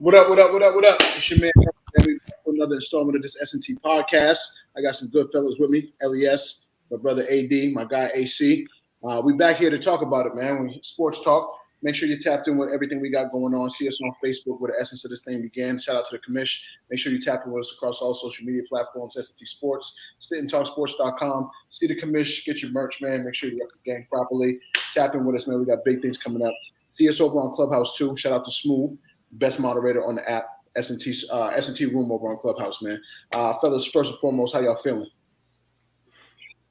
What up, what up, what up, what up? It's your man, and we back with another installment of this SNT Podcast. I got some good fellas with me, LES, my brother AD, my guy AC. We back here to talk about it, man. We sports talk. Make sure you tapped in with everything we got going on. See us on Facebook where the essence of this thing began. Shout out to the commish. Make sure you tap in with us across all social media platforms, SNT Sports, sitandtalksports.com. See the commish, get your merch, man. Make sure you rep the gang properly. Tap in with us, man. We got big things coming up. See us over on Clubhouse, too. Shout out to Smooth, best moderator on the app, SNT Room over on Clubhouse, man. Fellas, first and foremost, how y'all feeling?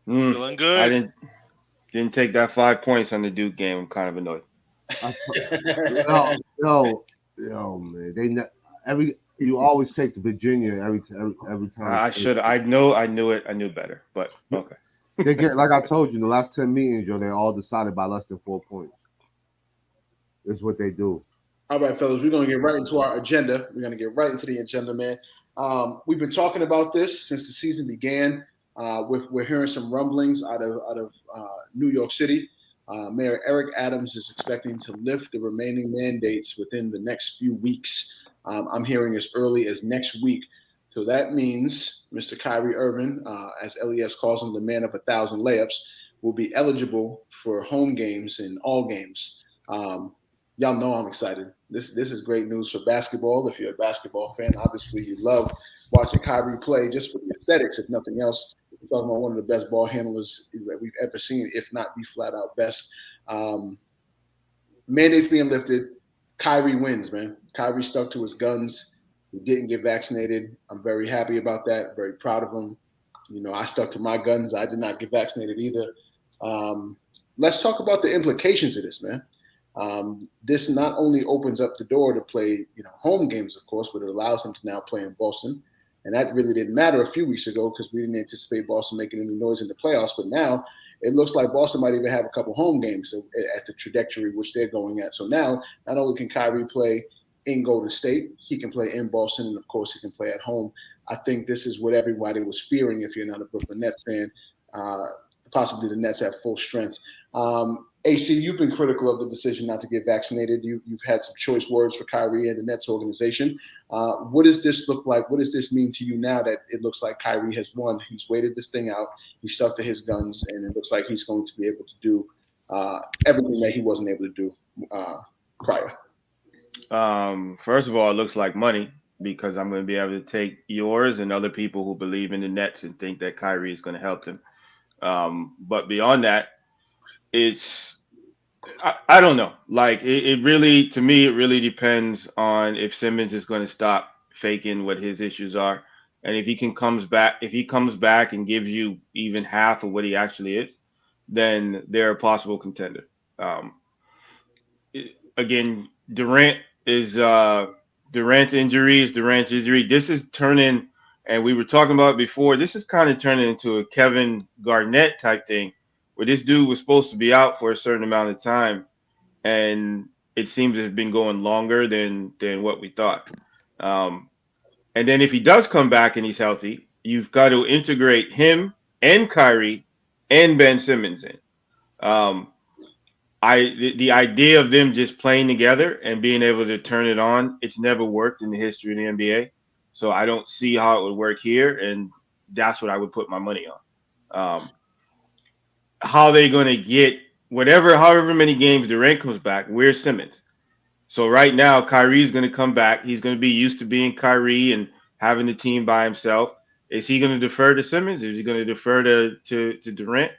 Feeling good. I didn't take that 5 points on the Duke game. I'm kind of annoyed. Yo, man. You always take the Virginia every time. I should. I knew it. I knew better. But okay. They get, like I told you, in the last 10 meetings, they're all decided by less than 4 points. That's what they do. All right, fellas, we're going to get right into our agenda. We're going to get right into the agenda, man. We've been talking about this since the season began. We're hearing some rumblings out of New York City. Mayor Eric Adams is expecting to lift the remaining mandates within the next few weeks. I'm hearing as early as next week. So that means Mr. Kyrie Irving, as LES calls him, the man of 1,000 layups, will be eligible for home games and all games. Y'all know I'm excited. This is great news for basketball. If you're a basketball fan, obviously you love watching Kyrie play just for the aesthetics, if nothing else. We're talking about one of the best ball handlers that we've ever seen, if not the flat-out best. Mandates being lifted, Kyrie wins, man. Kyrie stuck to his guns. He didn't get vaccinated. I'm very happy about that. I'm very proud of him. I stuck to my guns. I did not get vaccinated either. Let's talk about the implications of this, man. This not only opens up the door to play, home games, of course, but it allows him to now play in Boston. And that really didn't matter a few weeks ago because we didn't anticipate Boston making any noise in the playoffs. But now it looks like Boston might even have a couple home games at the trajectory which they're going at. So now not only can Kyrie play in Golden State, he can play in Boston, and, of course, he can play at home. I think this is what everybody was fearing if you're not a Brooklyn Nets fan. Possibly the Nets at full strength. AC, you've been critical of the decision not to get vaccinated. You've had some choice words for Kyrie and the Nets organization. What does this look like? What does this mean to you now that it looks like Kyrie has won? He's waited this thing out. He stuck to his guns, and it looks like he's going to be able to do everything that he wasn't able to do prior. First of all, it looks like money because I'm going to be able to take yours and other people who believe in the Nets and think that Kyrie is going to help them. But beyond that, I don't know. Like it really, to me, it really depends on if Simmons is going to stop faking what his issues are, and if he comes back and gives you even half of what he actually is, then they're a possible contender. Again, Durant's injury. This is turning, and we were talking about it before. This is kind of turning into a Kevin Garnett type thing, where this dude was supposed to be out for a certain amount of time, and it seems to have been going longer than what we thought. And then if he does come back and he's healthy, you've got to integrate him and Kyrie and Ben Simmons in. The idea of them just playing together and being able to turn it on, it's never worked in the history of the NBA. So I don't see how it would work here, and that's what I would put my money on. How they going to get however many games Durant comes back, where's Simmons? So right now, Kyrie's going to come back. He's going to be used to being Kyrie and having the team by himself. Is he going to defer to Simmons? Is he going to defer to Durant?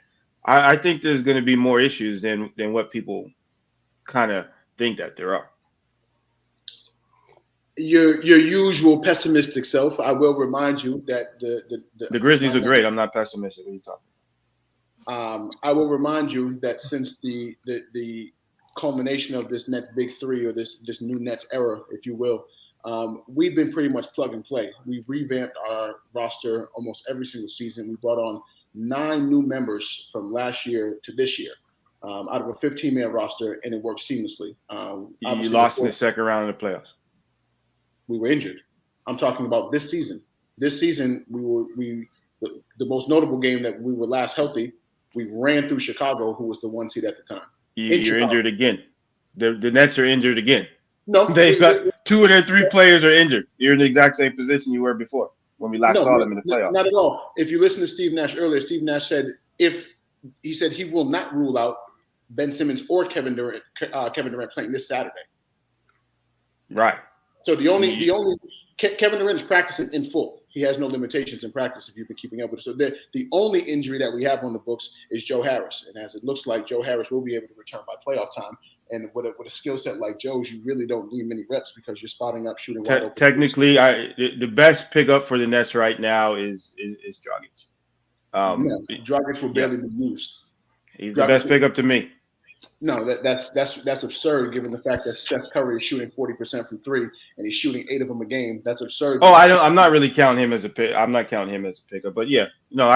I think there's going to be more issues than what people kind of think that there are. Your usual pessimistic self. I will remind you that the Grizzlies are great. I'm not pessimistic. What are you talking? I will remind you that since the culmination of this Nets Big Three, or this new Nets era, if you will, we've been pretty much plug and play. We've revamped our roster almost every single season. We brought on 9 new members from last year to this year, out of a 15-man roster, and it worked seamlessly. You lost in the second round of the playoffs. We were injured. I'm talking about this season. This season, the most notable game that we were last healthy, we ran through Chicago, who was the 1 seed at the time. You're injured again. The Nets are injured again. No, They've got two of their three players are injured. You're in the exact same position you were before when we last no, saw them in the playoffs. not at all. If you listen to Steve Nash earlier, Steve Nash said he said he will not rule out Ben Simmons or Kevin Durant playing this Saturday. Right. So Kevin Durant is practicing in full. He has no limitations in practice if you've been keeping up with it. So the only injury that we have on the books is Joe Harris, and as it looks like, Joe Harris will be able to return by playoff time. And with a skill set like Joe's, you really don't need many reps because you're spotting up, shooting wide open. Technically, the best pickup for the Nets right now is Dragic. Dragic will barely be used. He's the best pickup to me. No, that's absurd given the fact that Steph Curry is shooting 40% from three and he's shooting 8 of them a game. That's absurd. Oh, I'm not really counting him as a pick. I'm not counting him as a pickup, but yeah, no,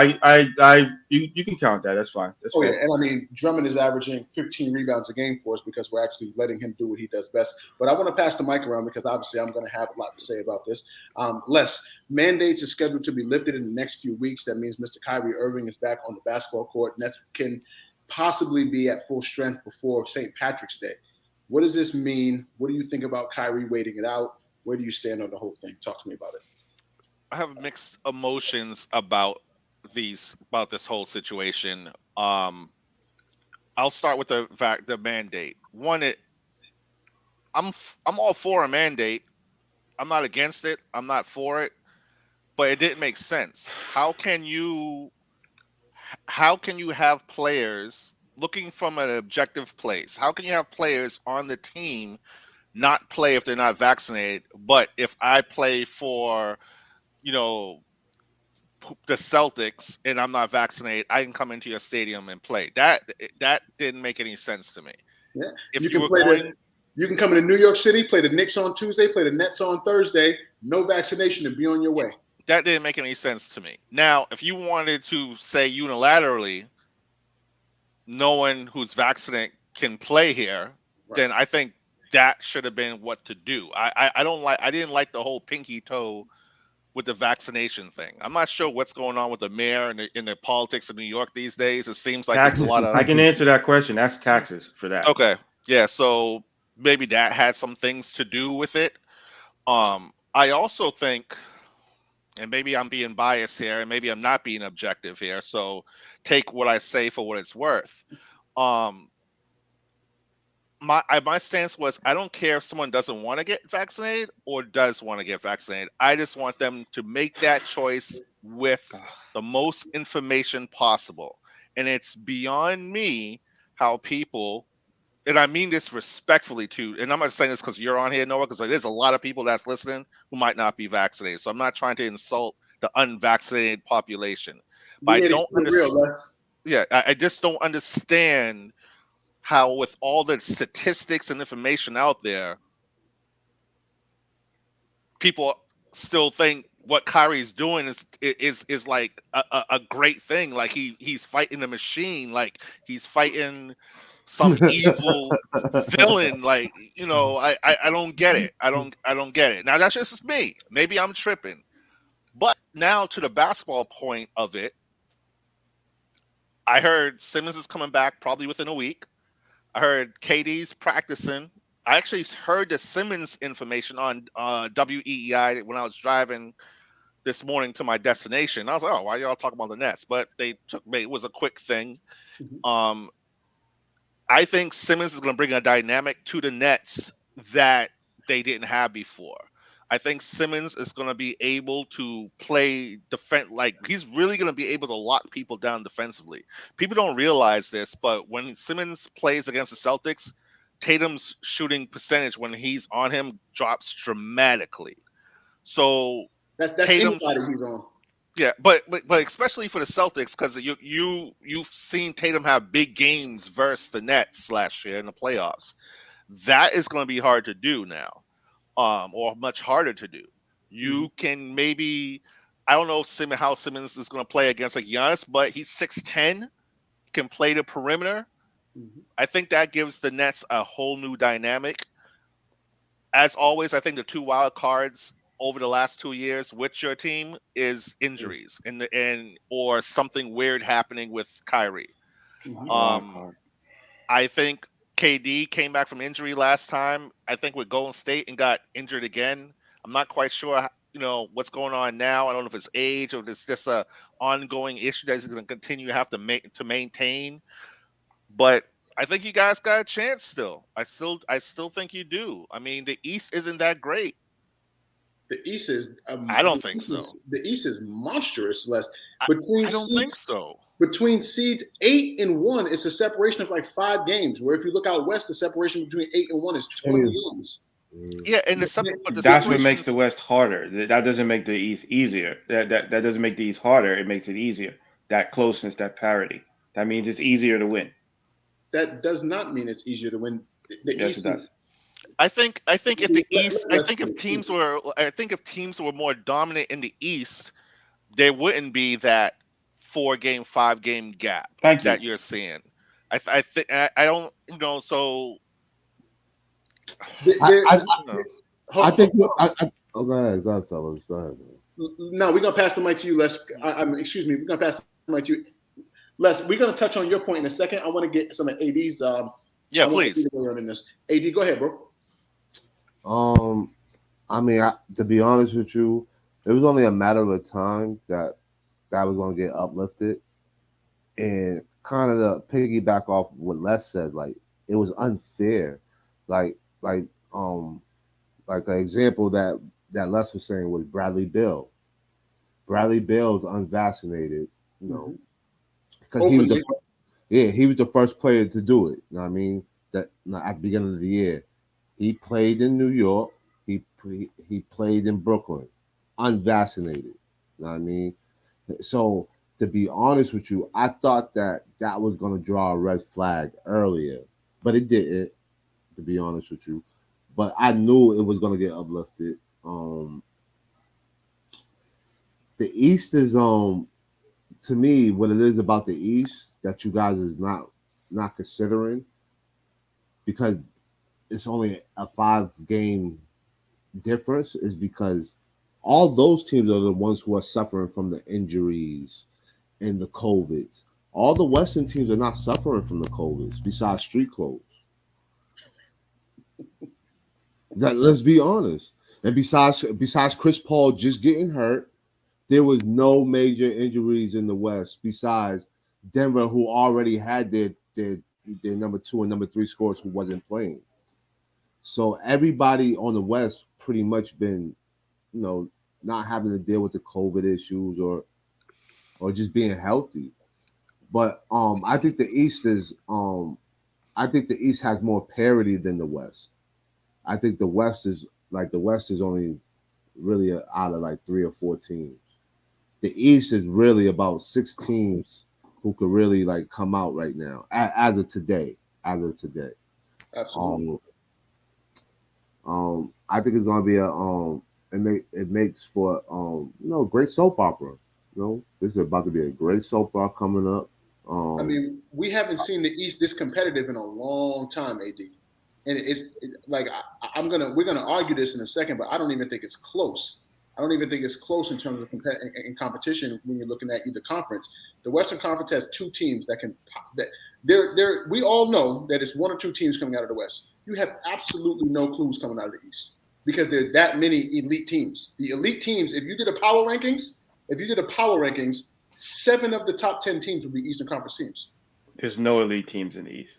you can count that. That's fine. That's yeah, and I mean Drummond is averaging 15 rebounds a game for us because we're actually letting him do what he does best. But I want to pass the mic around because obviously I'm going to have a lot to say about this. Les, mandates are scheduled to be lifted in the next few weeks. That means Mr. Kyrie Irving is back on the basketball court. Nets can possibly be at full strength before St. Patrick's Day. What does this mean? What do you think about Kyrie waiting it out? Where do you stand on the whole thing? Talk to me about it. I have mixed emotions about this whole situation. I'll start with the mandate. One, I'm all for a mandate. I'm not against it. I'm not for it, but it didn't make sense. How can you have players looking from an objective place? How can you have players on the team not play if they're not vaccinated, but if I play for, the Celtics and I'm not vaccinated, I can come into your stadium and play? That didn't make any sense to me. Yeah. If you can come into New York City, play the Knicks on Tuesday, play the Nets on Thursday, no vaccination, and be on your way. That didn't make any sense to me. Now, if you wanted to say unilaterally, no one who's vaccinated can play here, right, then I think that should have been what to do. I didn't like the whole pinky toe with the vaccination thing. I'm not sure what's going on with the mayor and in the politics of New York these days. It seems like taxes. There's a lot of. I can answer that question. That's taxes for that. Okay, yeah. So maybe that had some things to do with it. I also think, and maybe I'm being biased here, and maybe I'm not being objective here, so take what I say for what it's worth. My stance was, I don't care if someone doesn't want to get vaccinated or does want to get vaccinated. I just want them to make that choice with the most information possible. And it's beyond me how people, and I mean this respectfully too, and I'm not saying this because you're on here, Noah, because there's a lot of people that's listening who might not be vaccinated. So I'm not trying to insult the unvaccinated population. But I don't understand. Yeah, I just don't understand how, with all the statistics and information out there, people still think what Kyrie's doing is like a great thing. Like he's fighting the machine, like he's fighting some evil villain. Like, I don't get it. I don't get it. Now that's just me. Maybe I'm tripping. But now to the basketball point of it, I heard Simmons is coming back probably within a week. I heard KD's practicing. I actually heard the Simmons information on WEEI when I was driving this morning to my destination. I was like, oh, why y'all talking about the Nets? But it was a quick thing. Mm-hmm. I think Simmons is going to bring a dynamic to the Nets that they didn't have before. I think Simmons is going to be able to play defense. Like, he's really going to be able to lock people down defensively. People don't realize this, but when Simmons plays against the Celtics, Tatum's shooting percentage when he's on him drops dramatically. So that's anybody he's on. Yeah, but especially for the Celtics, because you've seen Tatum have big games versus the Nets last year in the playoffs. That is going to be hard to do now. Or much harder to do. You can maybe, I don't know how Simmons is going to play against like Giannis, but he's 6'10", can play the perimeter. Mm-hmm. I think that gives the Nets a whole new dynamic. As always, I think the two wild cards over the last 2 years with your team is injuries or something weird happening with Kyrie. Mm-hmm. I think KD came back from injury last time, I think with Golden State, and got injured again. I'm not quite sure, what's going on now. I don't know if it's age or if it's just a ongoing issue that he's going to continue to have to maintain. But I think you guys got a chance still. I still think you do. I mean, the East isn't that great. The East is. I don't think so. The East is monstrous. Less I don't think so. Between seeds 8 and 1, it's a separation of like 5 games. Where if you look out west, the separation between 8 and 1 is 20 games. Yeah, and that's what makes the West harder. That doesn't make the East easier. That doesn't make the East harder. It makes it easier. That closeness, that parity. That means it's easier to win. That does not mean it's easier to win. Yes, it does. I think if the East, I think if teams were more dominant in the East, there wouldn't be that 4-game, 5-game gap that you're seeing. I think I don't, so. I think. Go ahead, fellas. Go ahead. No, we're gonna pass the mic to you, Les. Excuse me. We're gonna pass the mic to you, Les. We're gonna touch on your point in a second. I want to get some of AD's. Yeah, please. In this. AD, go ahead, bro. I mean, to be honest with you, it was only a matter of time that was going to get uplifted, and kind of to piggyback off what Les said, like it was unfair, like an example that Les was saying was Bradley Beal. Bradley Beal's unvaccinated, because he was the first player to do it. You know what I mean? That at the beginning of the year, he played in New York. He played in Brooklyn, unvaccinated. You know what I mean? So to be honest with you, I thought that was going to draw a red flag earlier, but it didn't. To be honest with you, but I knew it was going to get uplifted. The East is to me, what it is about the East that you guys is not considering, because it's only a 5-game difference, is because all those teams are the ones who are suffering from the injuries and the COVIDs. All the Western teams are not suffering from the COVIDs besides street clothes. Let's be honest. And besides Chris Paul just getting hurt, there was no major injuries in the West besides Denver, who already had their number 2 and number 3 scorers who wasn't playing. So everybody on the West pretty much been, not having to deal with the COVID issues or just being healthy. But I think the East has more parity than the West. I think the West is only really out of like 3 or 4 teams. The East is really about 6 teams who could really like come out right now as of today. Absolutely. I think it's gonna be it makes for great soap opera. This is about to be a great soap opera coming up. I mean, we haven't seen the East this competitive in a long time, AD. And we're gonna argue this in a second, but I don't even think it's close. I don't even think it's close in terms of in competition when you're looking at either conference. The Western Conference has 2 teams we all know that it's 1 or 2 teams coming out of the West. You have absolutely no clues coming out of the East because there are that many elite teams. The elite teams, if you did a power rankings, 7 of the top 10 teams would be Eastern Conference teams. There's no elite teams in the East.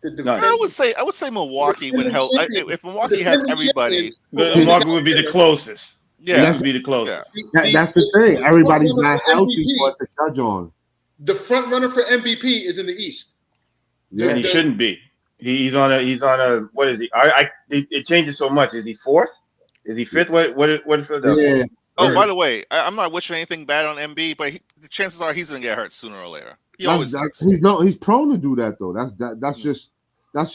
I would say Milwaukee would help. If Milwaukee has everybody, Milwaukee would be the closest. Yeah, that would be the closest. That's the thing. Everybody's not healthy for us to judge on. The front runner for MVP is in the East. Yeah, and he shouldn't be. He's on a. What is he? It changes so much. Is he 4th? Is he 5th? What is Philadelphia? Yeah. Oh, by the way, I'm not wishing anything bad on MB, but the chances are he's gonna get hurt sooner or later. He's prone to do that though. That's just. But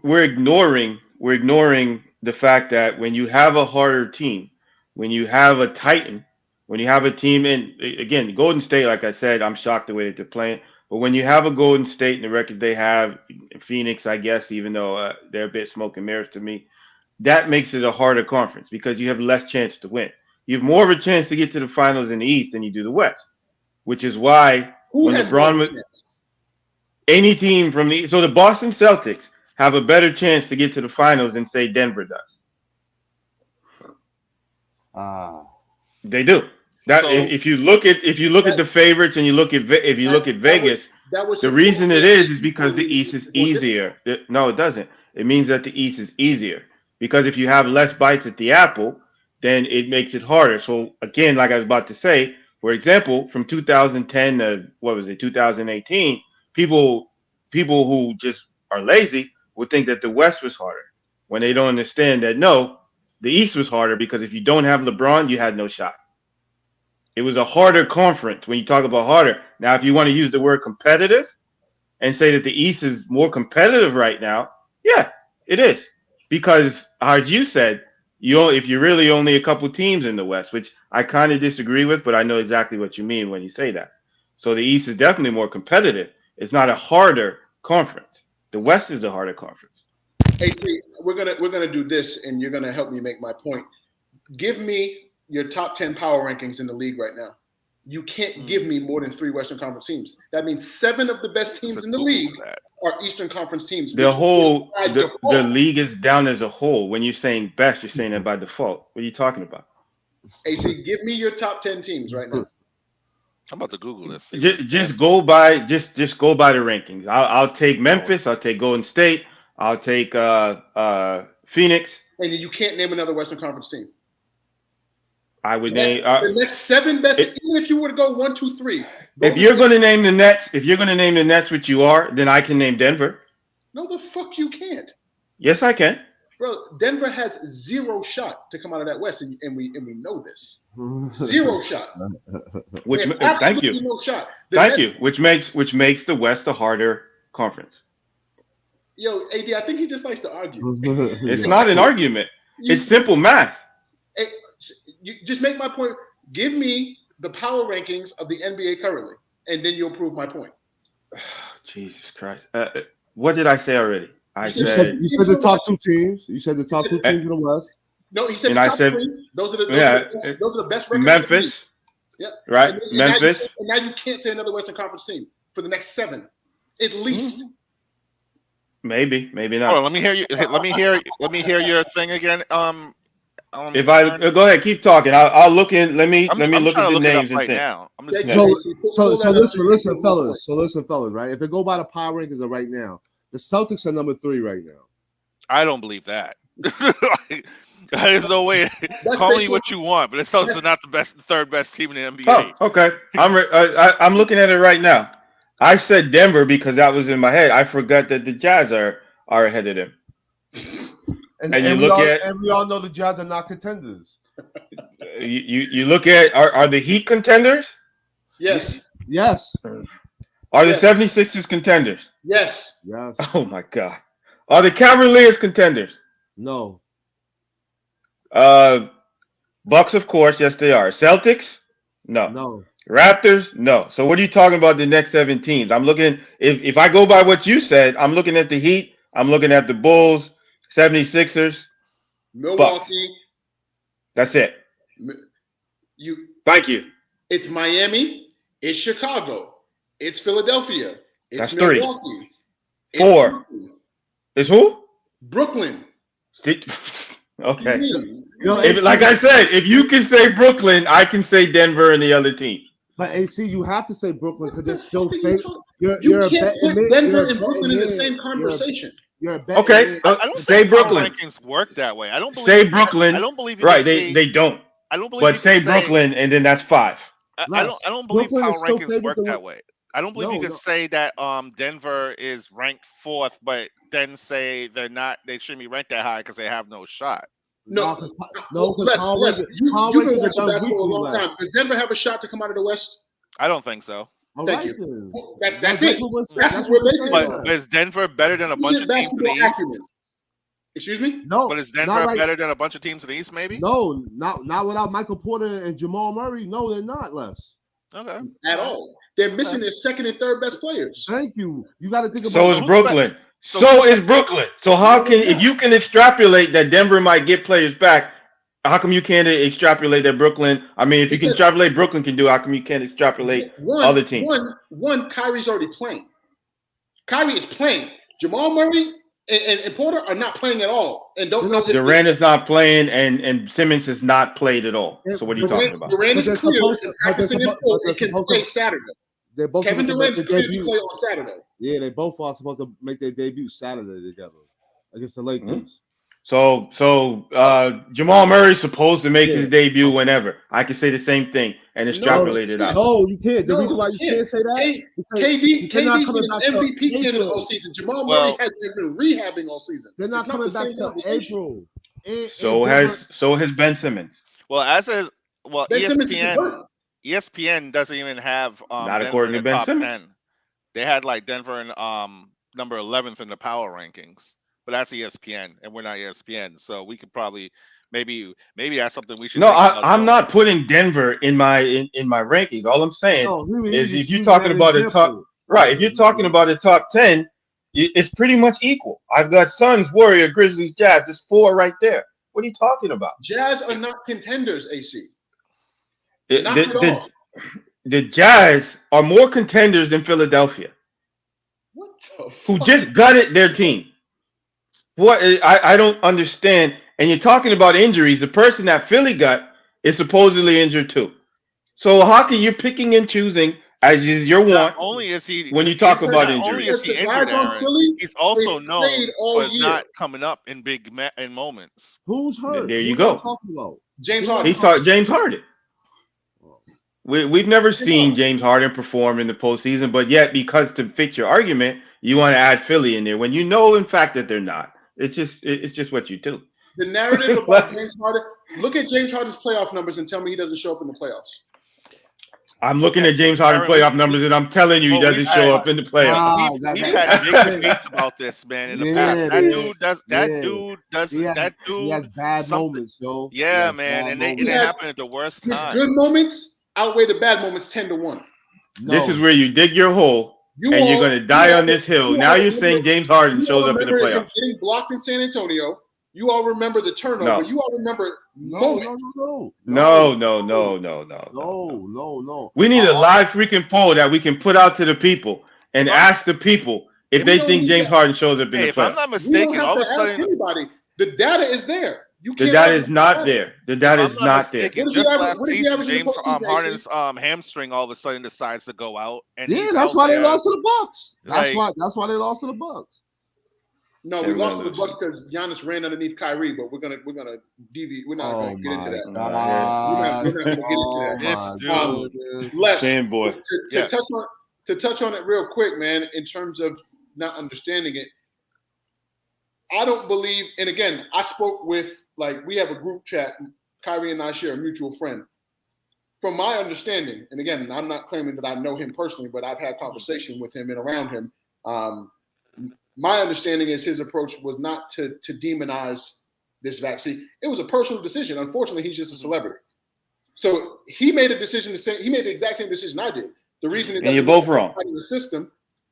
we're ignoring the fact that when you have a harder team, when you have a Titan, when you have a team again, Golden State, like I said, I'm shocked the way that they're playing. But when you have a Golden State and the record they have, Phoenix, I guess, even though they're a bit smoke and mirrors to me, that makes it a harder conference because you have less chance to win. You have more of a chance to get to the finals in the East than you do the West, which is why when LeBron was Any team from the so the Boston Celtics have a better chance to get to the finals than say Denver does. They do. That So- if you look at the favorites and you look at Vegas, the reason it is because the East is easier. No, it doesn't. It means that the East is easier because if you have less bites at the apple, then it makes it harder. So again, like I was about to say, for example, from 2010 to 2018, people who just are lazy would think that the West was harder when they don't understand that no, the East was harder because if you don't have LeBron, you had no shot. It was a harder conference when you talk about harder. Now, if you want to use the word competitive and say that the East is more competitive right now, yeah, it is. Because, as you said, if you're really only a couple teams in the West, which I kind of disagree with, but I know exactly what you mean when you say that. So the East is definitely more competitive. It's not a harder conference. The West is the harder conference. AC, we're gonna do this, and you're gonna help me make my point. Give me your top 10 power rankings in the league right now. You can't give me more than 3 Western Conference teams. That means 7 of the best teams in the league are Eastern Conference teams. The league is down as a whole. When you're saying best, you're saying that by default. What are you talking about? AC, give me your top 10 teams right now. I'm about to Google this. Just go by the rankings. I'll take Memphis. I'll take Golden State. I'll take Phoenix. And you can't name another Western Conference team. I would name the next 7 best. Even if you were to go 1, 2, 3. If you're going to name the Nets, which you are, then I can name Denver. No, the fuck you can't. Yes, I can. Bro, Denver has 0 shot to come out of that West, and we know this. 0 shot. Thank you. No shot. Thank you. Which makes the West a harder conference. Yo, AD, I think he just likes to argue. It's not an argument. It's simple math. You just make my point. Give me the power rankings of the NBA currently, and then you'll prove my point. Jesus Christ. What did I say already? You said the top 2 teams. You said the top 2 teams in the West. No, he said the top 3. Those are the best records. Memphis. Yeah. Right. Memphis. Now you can't say another Western Conference team for the next 7, at least. Maybe not. Hold on, let me hear you. Let me hear your thing again. If I go ahead, keep talking. I'll look in. Let me look at the names right now. I'm just so listen, fellas. Right? If it go by the power rankings of right now, the Celtics are number 3 right now. I don't believe that. There's no way. Call me what you want, but the Celtics are not the 3rd best team in the NBA. Oh, okay. I'm looking at it right now. I said Denver because that was in my head. I forgot that the Jazz are ahead of them. And we all know the Jazz are not contenders. You look at are the Heat contenders? Yes. Are the 76ers contenders? Yes. Oh my God. Are the Cavaliers contenders? No. Bucks, of course, yes they are. Celtics? No. Raptors? No. So what are you talking about the next 7 teams? I'm looking if I go by what you said, I'm looking at the Heat, I'm looking at the Bulls, 76ers, Milwaukee. Bucks. That's it. Thank you. It's Miami, it's Chicago, it's Philadelphia, it's That's Milwaukee. 3. 4. It's who? Brooklyn. Okay. Like I said, if you can say Brooklyn, I can say Denver and the other team. But AC, you have to say Brooklyn because they're still fake. You can't put Denver and Brooklyn in the same conversation. Okay. I don't say think Brooklyn. Rankings work that way. I don't believe. Say Brooklyn. I don't believe. Right. They don't. I don't believe. But say Brooklyn, and then that's 5. I don't believe power rankings work that way. I don't believe you can say that Denver is ranked 4th, but then say they're not. They shouldn't be ranked that high because they have no shot. No, because you've been watching basketball a long time. Does Denver have a shot to come out of the West? I don't think so. Thank you. That's it. That's what we're basing. But is Denver better than a bunch of teams in the East? Excuse me? No. But is Denver better than a bunch of teams in the East? Maybe. No, not without Michael Porter and Jamal Murray. No, they're not. Less. Okay. At all. They're missing their 2nd and 3rd best players. Thank you. You got to think about. So is Brooklyn. So is Brooklyn. So how can if you can extrapolate that Denver might get players back? How come you can't extrapolate that Brooklyn? I mean, if you can extrapolate Brooklyn can do, how come you can't extrapolate other teams? One, Kyrie's already playing. Kyrie is playing. Jamal Murray and Porter are not playing at all. And don't know Durant is not playing, and Simmons has not played at all. So what are you talking about? Durant is clear and practicing in full. they're It can supposed play to- Saturday. They're both Kevin supposed to Durant's make their clear to debut. play on Saturday. Yeah, they both are supposed to make their debut Saturday together against the Lakers. So Jamal Murray's supposed to make his debut whenever. I can say the same thing and extrapolate it out. No, you can't. The No, reason why you can't say that, KD's been not an coming back till MVP candidate April. all season. Jamal Murray has been rehabbing all season. they're not It's coming the back same till conversation. April. So has Ben Simmons. Well, Ben Simmons is hurt. ESPN doesn't even have Not Denver according in to the Ben top Simmons. 10. They had like Denver in number 11th in the power rankings, but that's ESPN, and we're not ESPN, so we could probably maybe that's something we should. No, I'm not putting Denver in my rankings. All I'm saying is if you're talking about the top, right? If you're talking about the top 10, it's pretty much equal. I've got Suns, Warrior, Grizzlies, Jazz. There's 4 right there. What are you talking about? Jazz are not contenders, AC. The Jazz are more contenders than Philadelphia, What the who fuck? just gutted their team. What I don't understand. And you're talking about injuries. The person that Philly got is supposedly injured too. So how can you picking and choosing as is your want? Only is he when you talk about not only injuries. is he injured, Aaron, he's also known for not coming up in big moments. Who's hurt? There you go. Talking about James Harden. He's talking James Harden. We've never seen James Harden perform in the postseason, but yet because to fit your argument, you want to add Philly in there when you know in fact that they're not. It's just what you do. The narrative about James Harden. Look at James Harden's playoff numbers and tell me he doesn't show up in the playoffs. I'm looking at James Harden playoff numbers, and I'm telling you, he doesn't show up in the playoffs. We've had big debates about this, man, in the past. That dude he has bad moments, yo. Yeah, man, and it happened at the worst time. Good moments outweigh the bad moments 10-1. This is where you dig your hole, and you're going to die on this hill. Now you're saying James Harden shows up in the playoffs. Getting blocked in San Antonio. You all remember the turnover. No. You all remember moments. No. We need a live freaking poll that we can put out to the people and ask the people if they think James Harden shows up in the playoffs. If I'm not mistaken, all of a sudden, anybody. The data is there. The data is not there. The data is not there. Just last season, James Harden's hamstring all of a sudden decides to go out. And that's why they lost to the Bucks. That's why they lost to the Bucks. No, we lost to the Bucks because Giannis ran underneath Kyrie, but we're gonna deviate. We're not gonna get into that. We're not gonna get into that. Les, fanboy. To touch on it real quick, man. In terms of not understanding it, I don't believe. And again, I spoke with we have a group chat. Kyrie and I share a mutual friend. From my understanding, and again, I'm not claiming that I know him personally, but I've had conversation with him and around him. My understanding is his approach was not to demonize this vaccine. It was a personal decision. Unfortunately, he's just a celebrity. So he made a decision he made the exact same decision I did. The reason and you're both wrong in the system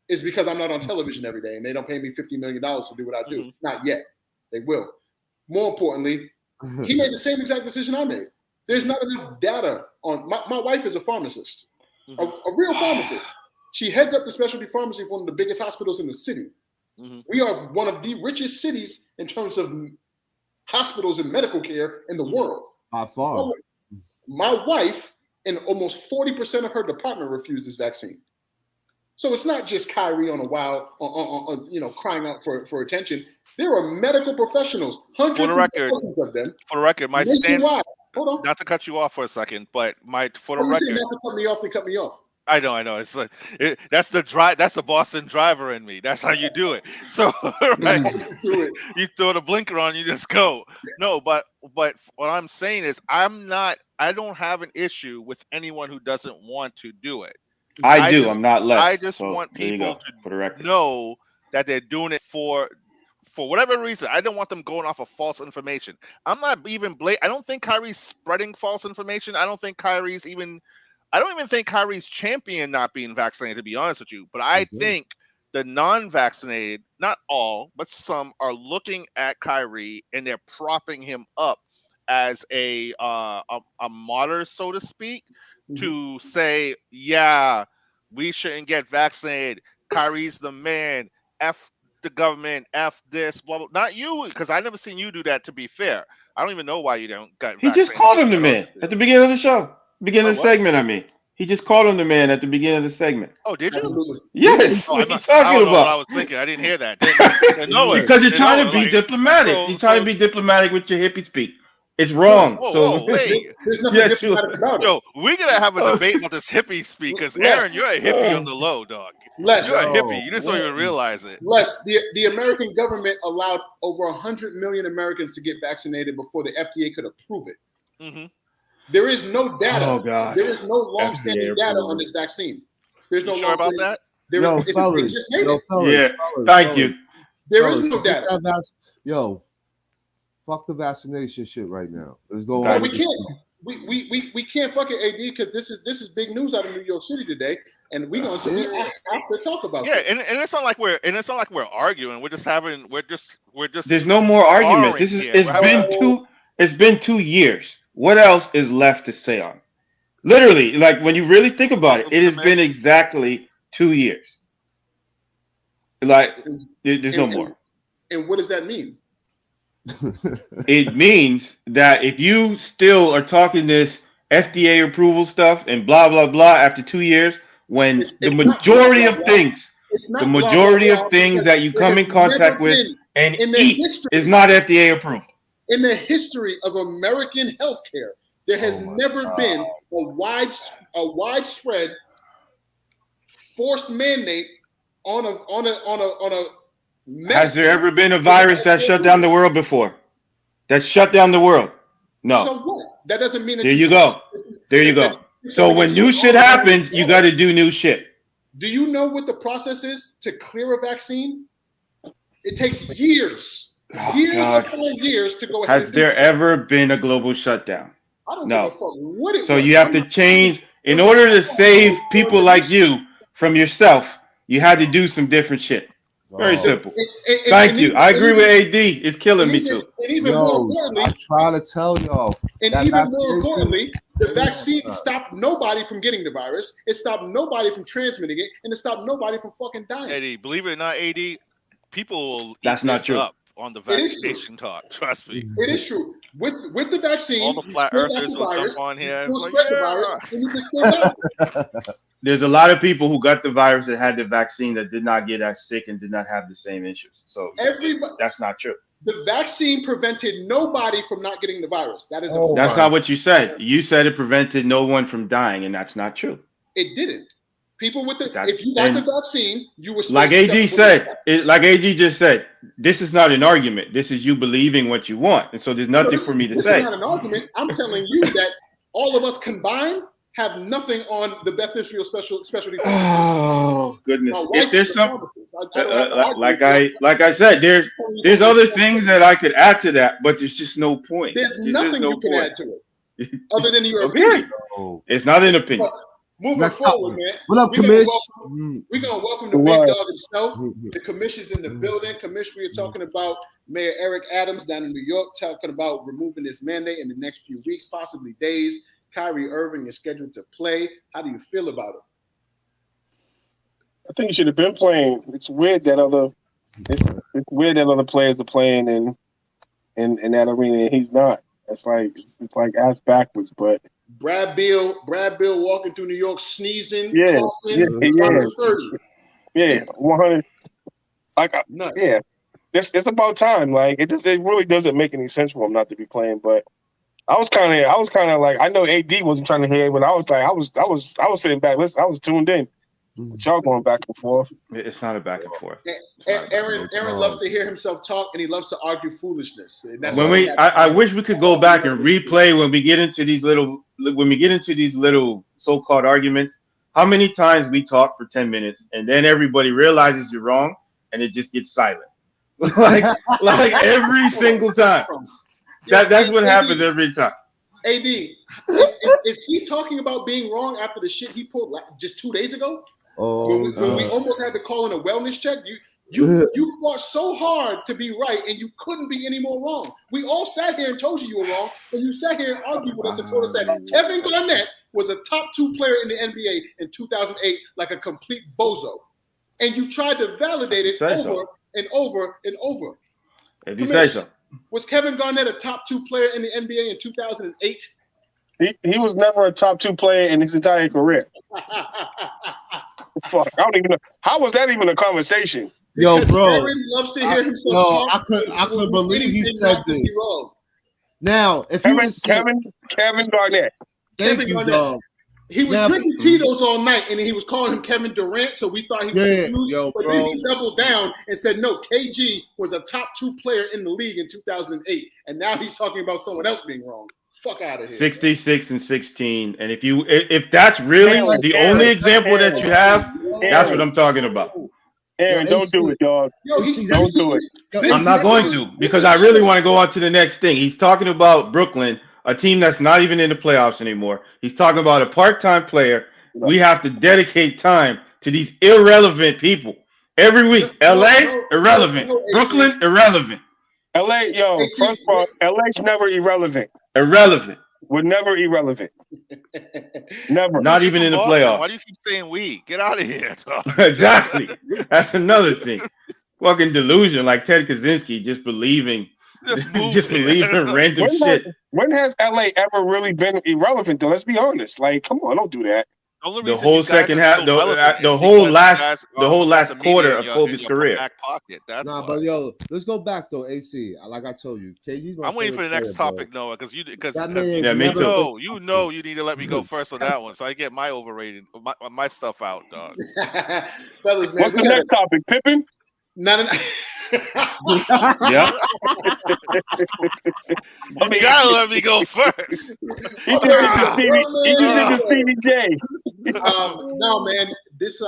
is because I'm not on television every day and they don't pay me $50 million to do what I do. Not yet. They will. More importantly, he made the same exact decision I made. There's not enough data on my wife is a pharmacist, a real pharmacist. She heads up the specialty pharmacy for one of the biggest hospitals in the city. We are one of the richest cities in terms of hospitals and medical care in the world. By far. My wife and almost 40% of her department refused this vaccine. So it's not just Kyrie on a wild, crying out for attention. There are medical professionals, hundreds of thousands of them. For the record, my stance. Hold on. Not to cut you off for a second, but for the record, not to cut me off, they cut me off. I know. It's that's the Boston driver in me. That's how you do it. So right, you throw the blinker on, you just go. No, but what I'm saying is I don't have an issue with anyone who doesn't want to do it. I'm not left. I just want people to know that they're doing it for whatever reason. I don't want them going off of false information. I'm not even I don't think Kyrie's spreading false information. I don't even think Kyrie's champion not being vaccinated, to be honest with you. But I think the non-vaccinated, not all, but some, are looking at Kyrie and they're propping him up as a martyr, so to speak, to say, yeah, we shouldn't get vaccinated. Kyrie's the man. F the government. F this. Blah blah. Not you, because I never seen you do that. To be fair, I don't even know why you don't got. He just called him the man at the beginning of the show, beginning of the segment. I mean, he just called him the man at the beginning of the segment. Oh, did you? Absolutely. Yes. Oh, What are you I talking don't know what I about? was thinking. I didn't hear that. Didn't know it. Because you're Didn't trying know to it. be diplomatic. You're trying to be diplomatic with your hippie speak. It's wrong. Whoa, wait. There's nothing Yes, diplomatic about it. Yo, we're gonna have a debate about this hippie speak, because Aaron, you're a hippie on the low, dog. Les, You're a hippie. You just don't even realize it. Les, the American government allowed over 100 million Americans to get vaccinated before the FDA could approve it. Mm-hmm. There is no data. Oh, God. There is no long-standing FDA data approval. on this vaccine. There's no You sure about long-standing- that? There Yo, is, fellas, it just made yo, it. fellas, Yeah. fellas, Thank fellas, you. There is fellas, no forget data. that Yo, fuck the vaccination shit right now. Let's go No, on. we can't. We can't fucking AD, because this is big news out of New York City today, and we have to talk about. Yeah, this. and it's not like we're arguing. We're just. There's no more argument. sparring This is here. it's been 2 years. What else is left to say on it? Literally, like when you really think about it, it has been exactly 2 years. Like there's no more. And what does that mean? It means that if you still are talking this FDA approval stuff and blah blah blah after 2 years, when It's the not majority blah, of blah, things, It's not the blah, blah, majority blah, of things because that you there come has in contact never with been and in the eat history- is not FDA approved. in the history of American healthcare, there has Oh my never God. been a widespread forced mandate on a Has there medicine. ever been a virus that shut down the world before? That shut down the world? No. So what? That doesn't mean that There you go. There you go. So when new shit happens, you got to do new shit. Do you know what the process is to clear a vaccine? It takes years, Oh, years God. upon years to go ahead. Has and do there so. ever been a global shutdown? I don't No. give a fuck what it So was. you have to change in order to save people like you from yourself. You had to do some different shit. Very Oh. simple. And Thank you. I agree with AD. It's killing me too. And even more Yo, importantly, I'm trying to tell y'all. And That even more vaccination- importantly, the vaccine stopped nobody from getting the virus. It stopped nobody from transmitting it, and it stopped nobody from fucking dying. Eddie, believe it or not, AD, people will That's eat not this true. up on the It is true. vaccination talk. Trust me. It is true. With the vaccine, All the you flat still got earthers the will virus, jump on here. you still Like, spread the yeah. virus, and you can still die. There's a lot of people who got the virus that had the vaccine that did not get as sick and did not have the same issues. So Everybody, that's not true. the vaccine prevented nobody from not getting the virus. That is a Oh, That's fact. not what you said. You said it prevented no one from dying, and that's not true. It didn't. People with the That's- if you got and the vaccine, you were still Like AG susceptible to said, it. like AG just said, this is not an argument. This is you believing what you want, and so there's nothing this- for me to this say. is not an argument. I'm telling you that all of us combined have nothing on the Beth Israel specialty pharmacy. Oh goodness! My wife If there's is a some, pharmacist. I don't have to argue with like I said, there's other things that I could add to that, but there's just no point. There's nothing no you can point. add to it other than your Okay. opinion. Oh. It's not an opinion. But moving Next forward, topic. man. What up, We're gonna Kamish? welcome- We're gonna welcome the What? big dog himself. The commission's in the building. Commission, we are talking about Mayor Eric Adams down in New York, talking about removing this mandate in the next few weeks, possibly days. Kyrie Irving is scheduled to play. How do you feel about it? I think he should have been playing. It's weird that other players are playing in that arena and he's not. It's like ass backwards. But Brad Beal walking through New York sneezing, Yeah, coughing, yeah. 30. yeah, 100. Nuts. Yeah, it's about time. Like it really doesn't make any sense for him not to be playing. But I was kind of like, I know AD wasn't trying to hear it, but I was sitting back. Listen, I was tuned in. But y'all going back and forth. It's not a back and forth. Aaron loves to hear himself talk, and he loves to argue foolishness. And that's When why I wish we could go back and replay when we get into these little so-called arguments. How many times we talk for 10 minutes and then everybody realizes you're wrong and it just gets silent, like every single time. That's what happens every time. AD, is he talking about being wrong after the shit he pulled just 2 days ago? When we almost had to call in a wellness check, you fought so hard to be right, and you couldn't be any more wrong. We all sat here and told you were wrong, and you sat here and argued with us and told us that Kevin Garnett was a top 2 player in the NBA in 2008, like a complete bozo. and you tried to validate it over and over and over. If you say so. Was Kevin Garnett a top 2 player in the NBA in 2008? He was never a top 2 player in his entire career. Fuck, I don't even know. How was that even a conversation? Yo, bro. Aaron loves to hear himself talk. I couldn't believe he said this. Now, if he was Kevin Garnett. Thank you, dog. He was drinking Tito's all night, and he was calling him Kevin Durant, so we thought he was confused. But then he doubled down and said, no, KG was a top 2 player in the league in 2008, and now he's talking about someone else being wrong. Fuck out of here. 66 and 16, and if that's really the only example that you have, that's what I'm talking about. Aaron, don't do it, dog. Don't do it. I'm not going to, because I really want to go on to the next thing. He's talking about Brooklyn, a team that's not even in the playoffs anymore. He's talking about a part-time player. We have to dedicate time to these irrelevant people every week. LA, irrelevant. Brooklyn, irrelevant. LA, first of all, LA's never irrelevant. Irrelevant. We're never irrelevant. Never. Not even in the playoffs. Why do you keep saying we? Get out of here. Exactly. That's another thing. Fucking delusion, like Ted Kaczynski, just believing random shit. When has LA ever really been irrelevant, though? Let's be honest. Like, come on, don't do that. The whole second half, the whole last quarter of Kobe's career. But yo, let's go back though. AC, like I told you, KG's my I'm waiting for the next topic, bro. Noah, because you need to let me go first on that one, so I get my stuff out, dog. Fellas, man, what's the next topic? Pippen? No. Yeah. You gotta let me go first. He just did the Stevie J. No, man. This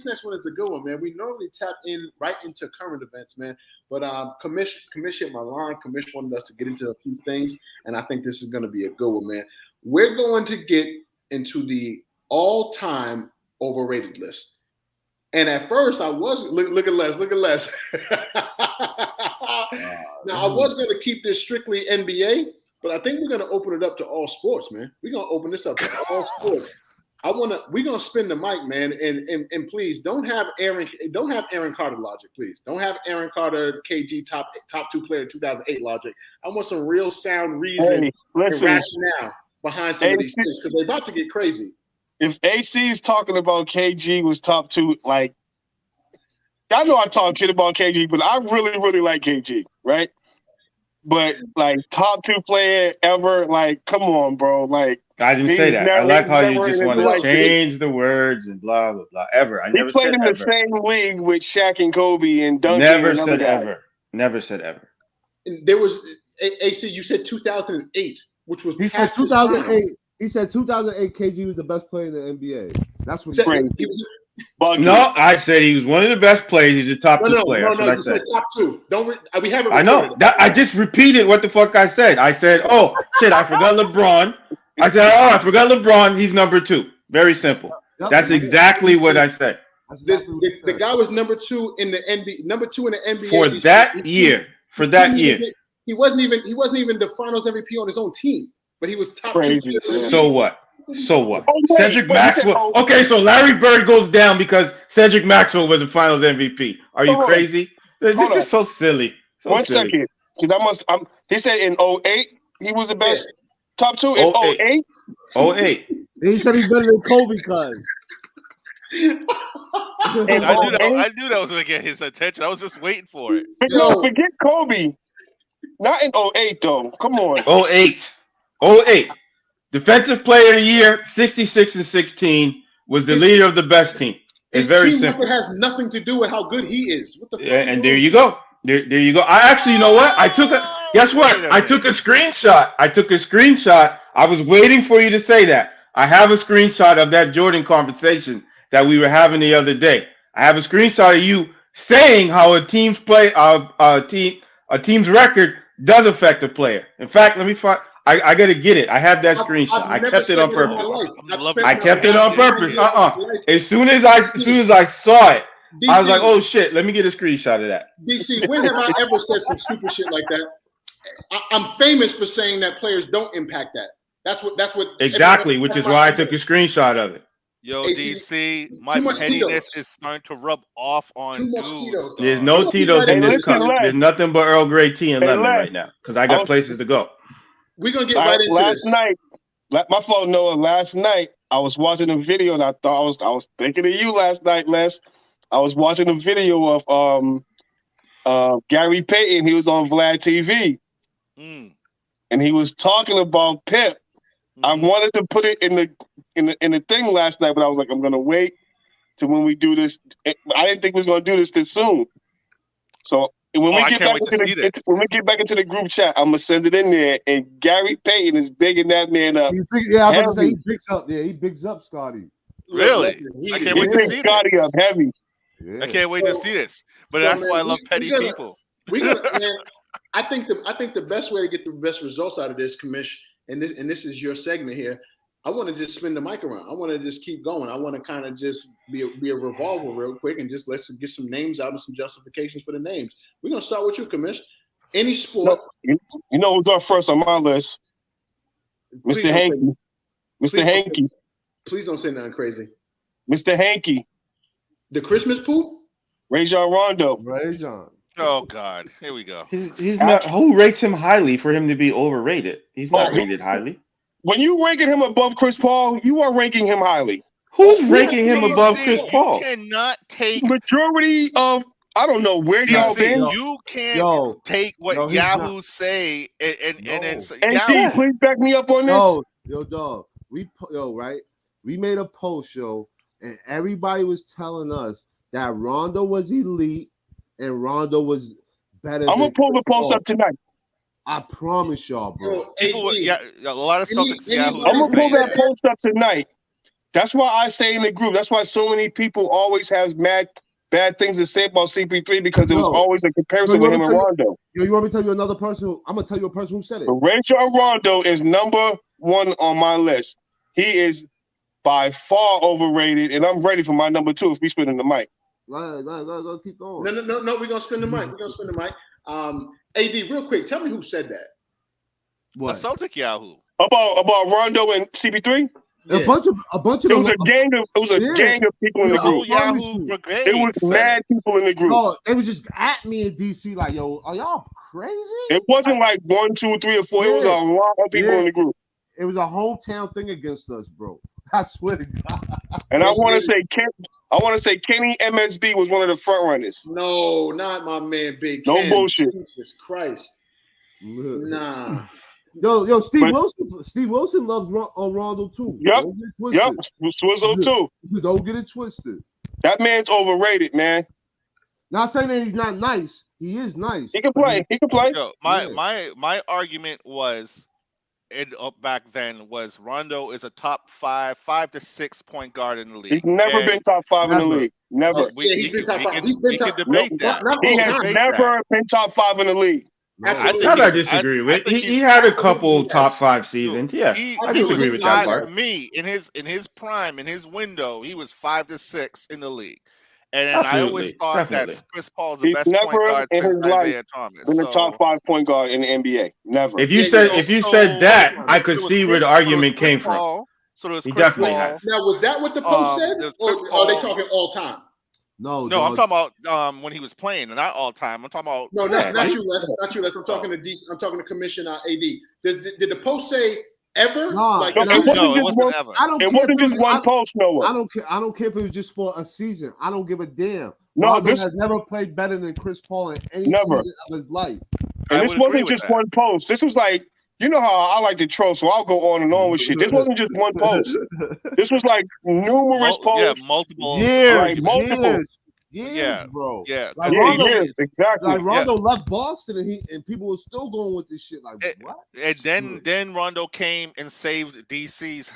next one is a good one, man. We normally tap in right into current events, man. But Kamish hit my line. Kamish wanted us to get into a few things, and I think this is going to be a good one, man. We're going to get into the all-time overrated list. And at first, I was look at Les. Now, I was going to keep this strictly NBA, but I think we're going to open it up to all sports, man. We're going to open this up to all sports. We're gonna spin the mic, man, and please don't have Aaron Carter logic, please. Don't have Aaron Carter KG top 2 player 2008 logic. I want some real sound reason and rationale behind some of these things, because they're about to get crazy. If AC is talking about KG was top 2, like, I know I talk shit about KG, but I really, really like KG, right? But like top 2 player ever, like, come on, bro. Like, I didn't say that. I like how you just want to change the words and blah blah blah. Ever. I never played said in ever. the same league with Shaq and Kobe and Duncan. Never said ever. Never said ever. There was AC. You said 2008, which was he said 2008. He said 2008 KG was the best player in the NBA. That's what crazy. No, I said he was one of the best players. He's a top 2 player. No, you said top 2. We haven't. I know that. I just repeated what the fuck I said. I said, "Oh shit, I forgot LeBron." I said, "Oh, I forgot LeBron. He's number 2." Very simple. Yep. That's exactly what I said. The guy was number 2 in the NBA. Number 2 in the NBA for that year. For that year, he wasn't even the Finals MVP on his own team, but he was top 2. So what? Cedric Maxwell. Okay, so Larry Bird goes down because Cedric Maxwell was the Finals MVP. Are you crazy? This is so silly. One second, because he said in 08 he was the best top 2 in 08. 08. He said he's better than Kobe, cuz. I knew that was gonna get his attention. I was just waiting for it. Forget Kobe. Not in 08 though. Come on. 08. Defensive player of the year, 66 and 16, was the leader of the best team. It's very simple. It has nothing to do with how good he is. What the fuck? And there you go. There you go. I actually, you know what? Guess what? I took a screenshot. I was waiting for you to say that. I have a screenshot of that Jordan conversation that we were having the other day. I have a screenshot of you saying how a team's record does affect a player. In fact, let me find. I gotta get it. I have that screenshot. I kept it on purpose. I kept it on purpose. As soon as I saw it, DC, I was like, "Oh shit!" Let me get a screenshot of that. DC, when have I ever said some stupid shit like that? I'm famous for saying that players don't impact that. That's what. Exactly, which is why I took a screenshot of it. Yo, AC, DC, my too much pettiness Tito's. is starting to rub off on Too much dudes. Tito's. dog. There's no Hey, Tito's in this listen, cup. Les. There's nothing but Earl Grey tea and Hey, lemon Les. right now because I got places to go. We're gonna get right into Last this. night, my fault, Noah. Last night, I was watching a video and I thought I was thinking of you last night, Les. I was watching a video of Gary Payton. He was on Vlad TV Mm. and he was talking about Pip. I Mhm. wanted to put it in the thing last night, but I was like, I'm gonna wait to when we do this. I didn't think we was gonna do this soon. So when we I get can't back wait to see this. when we get back into the group chat, I'm gonna send it in there. And Gary Payton is bigging that man up. Yeah, I was gonna say Heavy. he bigs up. Yeah, he bigs up Scotty. Look, Really? listen, I he- can't He wait to bigs see Scotty this. up heavy. Yeah. I can't wait to see this. But that's man, why I love we petty gonna- people. We gonna, man, I think the best way to get the best results out of this, Commish, and this is your segment here. I want to just spin the mic around. I want to just keep going. I want to kind of just be a revolver real quick and just let's get some names out and some justifications for the names. We're gonna start with you, Commish. Any sport. You know who's up first on my list? Please Mr. don't Hankey. say- Mr. please don't Hankey. Please don't say nothing crazy. Mr. Hankey. The Christmas pool? Rajon Rondo. Ray John. Oh God, here we go. He's not. Who rates him highly for him to be overrated? He's not rated highly. When you ranking him above Chris Paul, you are ranking him highly. Who's ranking him DC, above Chris Paul? You cannot take Majority of I don't know where y'all DC, been. you can't Yo, take what no, he's Yahoo say and then say, NT, Yahoo. please back me up on this. yo, dog. Right? We made a post show, and everybody was telling us that Rondo was elite and Rondo was better. I'm gonna pull the post up tonight. I promise y'all, bro. Yo, People, AD, yeah, a lot of Celtics Yahoo. I'm gonna pull say that post up tonight. That's why I say in the group. That's why so many people always have bad things to say about CP3 because there was always a comparison with him and Rondo. Yo, you want me to tell you another person? I'm gonna tell you a person who said it. But Rajon Rondo is number one on my list. He is by far overrated, and I'm ready for my number two if we spin in the mic. Go, keep going. No. We're gonna spin the mic. AD, real quick, tell me who said that. a What? Celtic Yahoo. About Rondo and CP3? A bunch of It was a gang of people in the Oh, group. Yahoo Brigade. It was said mad people in the group. Oh, they was just at me in DC like, yo, are y'all crazy? It wasn't like 1, 2, 3, or 4. It was a lot of people in the group. It was a hometown thing against us, bro. I swear to God. And I want to say Kenny MSB was one of the front runners. No, not my man, Big No Ken. bullshit. Jesus Christ. Nah. Yo, Steve Wilson loves Rondo too. Yep. Don't get it twisted. Swizzo too. Don't get it twisted. That man's overrated, man. Not saying that he's not nice. He is nice. He can play. Yo, my argument was back then was Rondo is a top 5 to 6 point guard in the league. He's never been top 5 in the league. Never. He's been top 5. He's been We top can debate that. He has never been top 5 in the league. Absolutely. That I disagree with. He had a couple top 5 seasons. Yeah, I disagree with that part. Me in his prime, in his window, he was 5 to 6 in the league, and I always thought that Chris Paul is the best point guard since Isaiah Thomas. Been the top 5 point guard in the NBA. Never. If you said that, I could see where the argument came from. So there's He Chris definitely Paul. has. Now, was that what the post said? Or are they talking all time? No, I'm talking about when he was playing, not all time. I'm talking about not you, Les. Not you, Les. I'm talking to Commissioner AD. Did the post say ever? No, it wasn't ever. It wasn't just one post, Noah. I don't care if it was just for a season. I don't give a damn. No, Rondo has never played better than Chris Paul in any season of his life. And this wasn't just one post. This was like, you know how I like to troll, so I'll go on and on with shit. This wasn't just one post. This was like numerous posts. Yeah, multiple. Years, bro. Yeah, like exactly. Like Rondo left Boston, and people were still going with this shit. Like what? And then Rondo came and saved DC's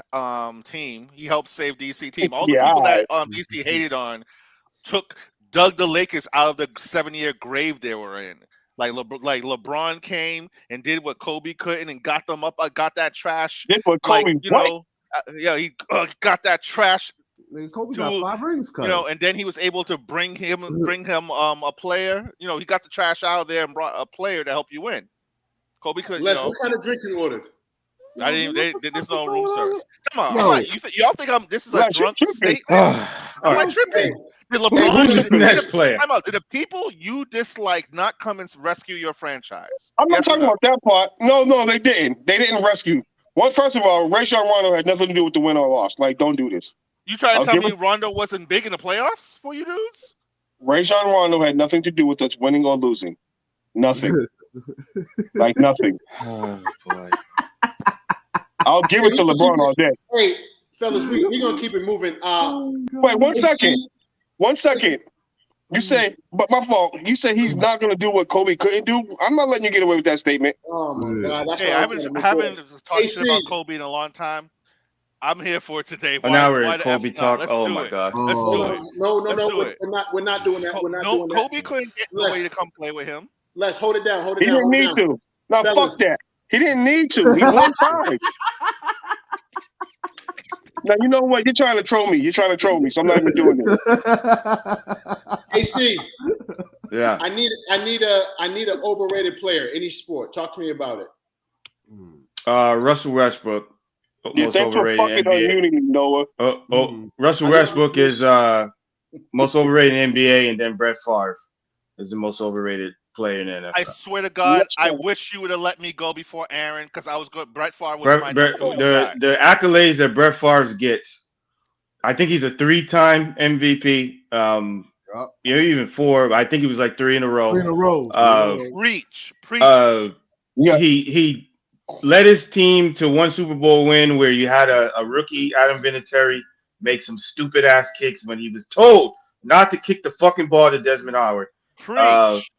team. He helped save DC team. All the people that DC hated on dug the Lakers out of the 7-year grave they were in. Like LeBron came and did what Kobe couldn't and got them up. Got that trash. Did what Kobe? He got that trash. Kobe got 5 rings cut. And then he was able to bring him a player. He got the trash out of there and brought a player to help you win. Kobe could. Les, what kind of drink you ordered? I didn't. There's no room service. Come on, Yo. I'm not, y'all think this is a Russ, you're drunk tripping. statement? All I'm right. not tripping. Did Who's LeBron? the next player? Time out. Did the people you dislike not come and rescue your franchise? I'm not Yes or talking no? about that part. No, they didn't. They didn't rescue. First of all, Rajon Rondo had nothing to do with the win or loss. Like, don't do this. You trying to I'll tell give me it- Rondo wasn't big in the playoffs for you dudes? Rajon Rondo had nothing to do with us winning or losing. Nothing. Like nothing. Oh boy. I'll give it to LeBron all day. Hey, fellas, we're gonna keep it moving. Wait, 1 second. 1 second. You say, but my fault. You say he's not going to do what Kobe couldn't do. I'm not letting you get away with that statement. Oh my God, that's Hey, what I I was haven't gonna make talked shit about AC. Kobe in a long time. I'm here for it today. Oh, now we're why in the Kobe F not? talk. Let's Oh do my it. God. Let's Oh. do it. No, Let's do we're it. not doing that. We're not doing that. Kobe couldn't get nobody Les. to come play with him. Let's hold it down. Hold it He down. didn't hold it need down. to. No, Fellas. fuck that. He didn't need to. He won 5. Now, you know what? You're trying to troll me. You're trying to troll me, so I'm not even doing it. AC, Yeah. I need an overrated player, any sport. Talk to me about it. Russell Westbrook, Yeah, most thanks for overrated fucking NBA. unmuting me, Noah. Russell I Westbrook know. is most overrated in NBA, and then Brett Favre is the most overrated player in the NFL. I swear to God, Let's I go. wish you would have let me go before Aaron because I was good. Brett Favre was my Brett, number 2 guy. the accolades that Brett Favre gets, I think he's a 3-time MVP. Even 4. I think he was like 3 in a row. 3 in a row. Preach. Yeah. He led his team to 1 Super Bowl win where you had a rookie, Adam Vinatieri, make some stupid ass kicks when he was told not to kick the fucking ball to Desmond Howard. Preach.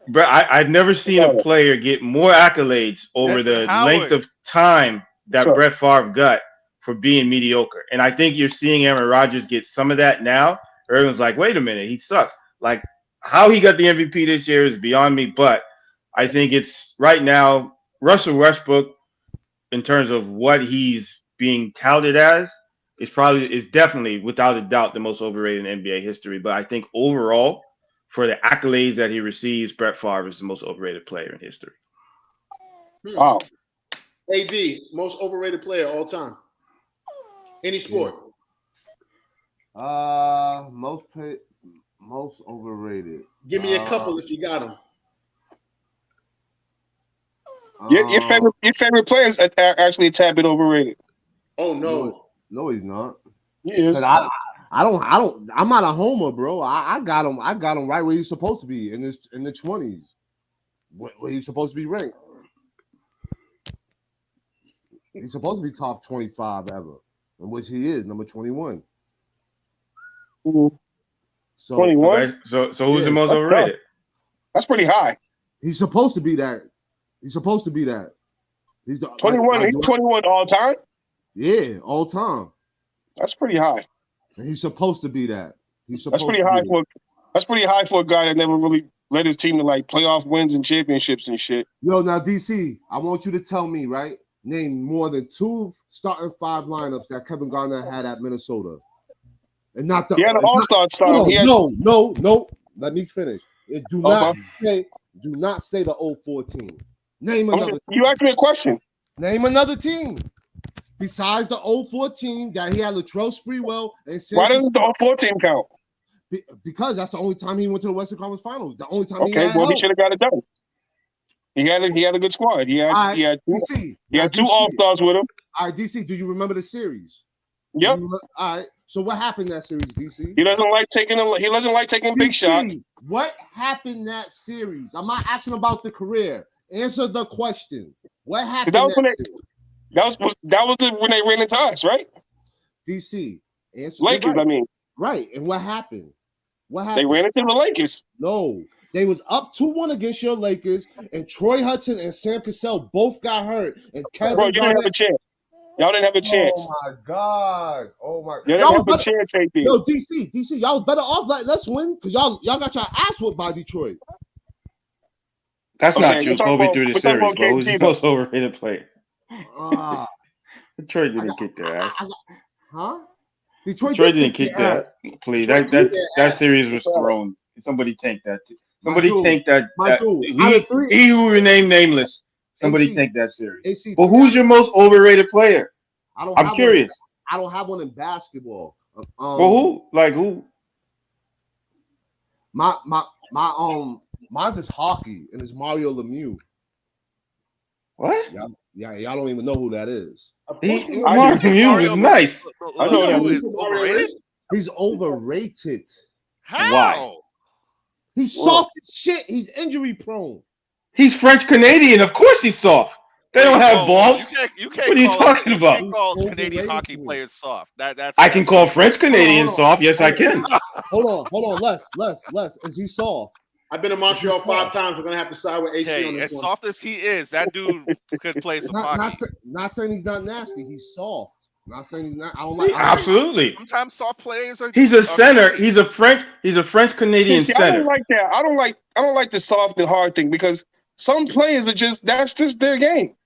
But I've never seen a player get more accolades over Desmond the Howard. length of time that Sure. Brett Favre got for being mediocre. And I think you're seeing Aaron Rodgers get some of that now. Everyone's like, wait a minute, he sucks. Like, how he got the MVP this year is beyond me. But I think it's right now, Russell Westbrook, in terms of what he's being touted as, is definitely, without a doubt, the most overrated in NBA history. But I think overall, for the accolades that he receives, Brett Favre is the most overrated player in history. Wow. AD, most overrated player all time. Any sport. Most overrated. Give me a couple if you got them. Your favorite player is actually a tad bit overrated. Oh no. No, he's not. He is. I'm not a homer, bro. I got him right where he's supposed to be in the 20s. Where he's supposed to be ranked. He's supposed to be top 25 ever, in which he is number 21. Mhm. So 21. Okay, so who's the most overrated? That's pretty high. he's supposed to be that. He's supposed to be that. He's the 21. He's 21 all time. Yeah, all time. That's pretty high. And he's supposed to be that. That's pretty high for a guy that never really led his team to like playoff wins and championships and shit. Yo, now DC, I want you to tell me, right? Name more than 2 starting 5 lineups that Kevin Garnett had at Minnesota. And not the He had an all-star style. No. Let me finish. Do not say the 014. Name another. You asked me a question. Name another team besides the 014 that he had Latrell Sprewell and Sam. Why doesn't the 14 count? Because that's the only time he went to the Western Conference Finals. The only time he should have got it done. He had a good squad. He had 2 all-stars with him. All right, DC, do you remember the series? Yep. All right. So what happened that series, DC? He doesn't like taking big shots. What happened that series? I'm not asking about the career. Answer the question. What happened? That was when they ran into us, right? DC. Answer. Lakers, right. I mean. Right. And what happened? They ran into the Lakers. No. They was up 2-1 against your Lakers, and Troy Hudson and Sam Cassell both got hurt. And Kevin Bro, you didn't have a chance. Y'all didn't have a chance. Oh my God. You didn't have a chance, AD. Yo, DC, y'all was better off like let's win because y'all got your ass whooped by Detroit. That's not true. Kobe through the series, but who's the most overrated player? Detroit didn't kick their ass. Huh? Detroit didn't kick that. Please, that series was thrown. Somebody tanked that. Somebody tanked that. My dude. He who remained nameless somebody AC, take that serious. AC, But who's your most overrated player? I'm curious. I don't have one in basketball. But who? Like who? Mine's just hockey, and it's Mario Lemieux. What? Y'all don't even know who that is. Mario Lemieux was nice. I know that is overrated. He's overrated. How? Why? He's soft as shit. He's injury prone. He's French Canadian. Of course he's soft. They don't have balls. You can't What are you talking about? You can't call He's Canadian overrated hockey to me. players soft. That's I can call French Canadian Hold on. soft. Yes, I can. Hold on. Les. Is he soft? I've been to Montreal 5 times. I'm gonna have to side with AC Hey, on this as one. soft as he is, that dude could play some hockey. Not saying he's not nasty. He's soft. Not saying he's not. I don't like. Absolutely. Sometimes soft players are. He's a center. He's a French Canadian See, I center. don't like that. I don't like the soft and hard thing because some players are that's just their game.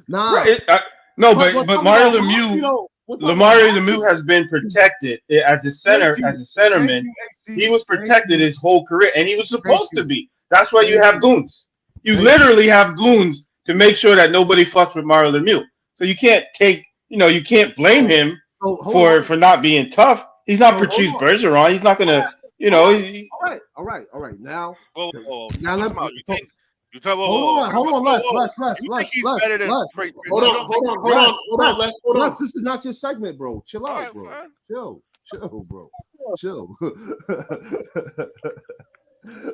Nah. Right, but Mario Lemieux has been protected as a center, as a centerman. He was protected his whole career, and he was supposed to be. That's why you have goons. You literally have goons to make sure that nobody fucks with Mario Lemieux. So you can't you can't blame him for not being tough. He's not Patrice Bergeron. He's not gonna, All right. Now, Whoa. now let me. You talk about. Hold on, Les. Hold on, Les. Les, this is not your segment, bro. Chill out, bro. Chill, bro. Chill.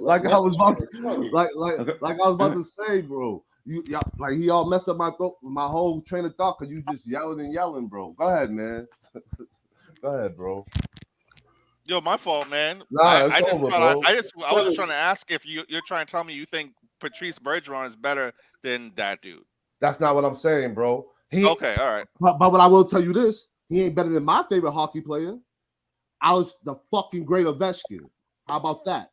like I was about to say, bro. He all messed up my whole train of thought because you just yelling, bro. Go ahead, man. Go ahead, bro. Yo, my fault, man. Nah, I was bro. just trying to ask if you're trying to tell me you think Patrice Bergeron is better than that dude. That's not what I'm saying, bro. Okay, all right. But what I will tell you this, he ain't better than my favorite hockey player. I was the fucking great Ovechkin. How about that?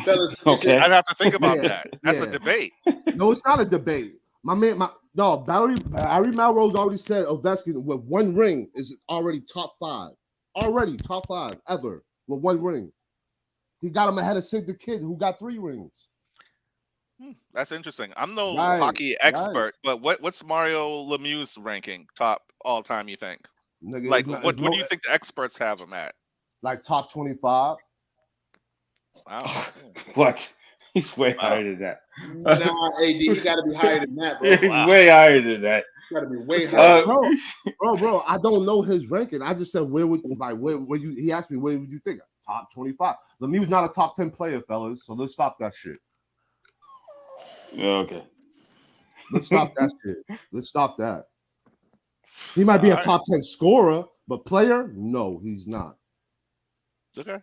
Fellas, Okay. I'd have to think about that. That's a debate. No, it's not a debate. Barry Melrose already said Ovechkin with one ring is already top 5. Already top 5 ever with one ring. He got him ahead of Sid the Kid, who got 3 rings. That's interesting. I'm no hockey expert, but what's Mario Lemieux's ranking top all time? You think? Nigga, Like, what do you think the experts have him at? Like top 25. Wow. What? He's way higher than that. nah, AD, you got to be higher than that, bro. He's way higher than that. You got to be way higher. Bro, I don't know his ranking. I just said where you? He asked me where would you think? Top 25. Lemieux's not a top 10 player, fellas. So let's stop that shit. Okay. Let's stop that shit. Let's stop that. He might be a top 10 scorer, but player, no, he's not. Okay.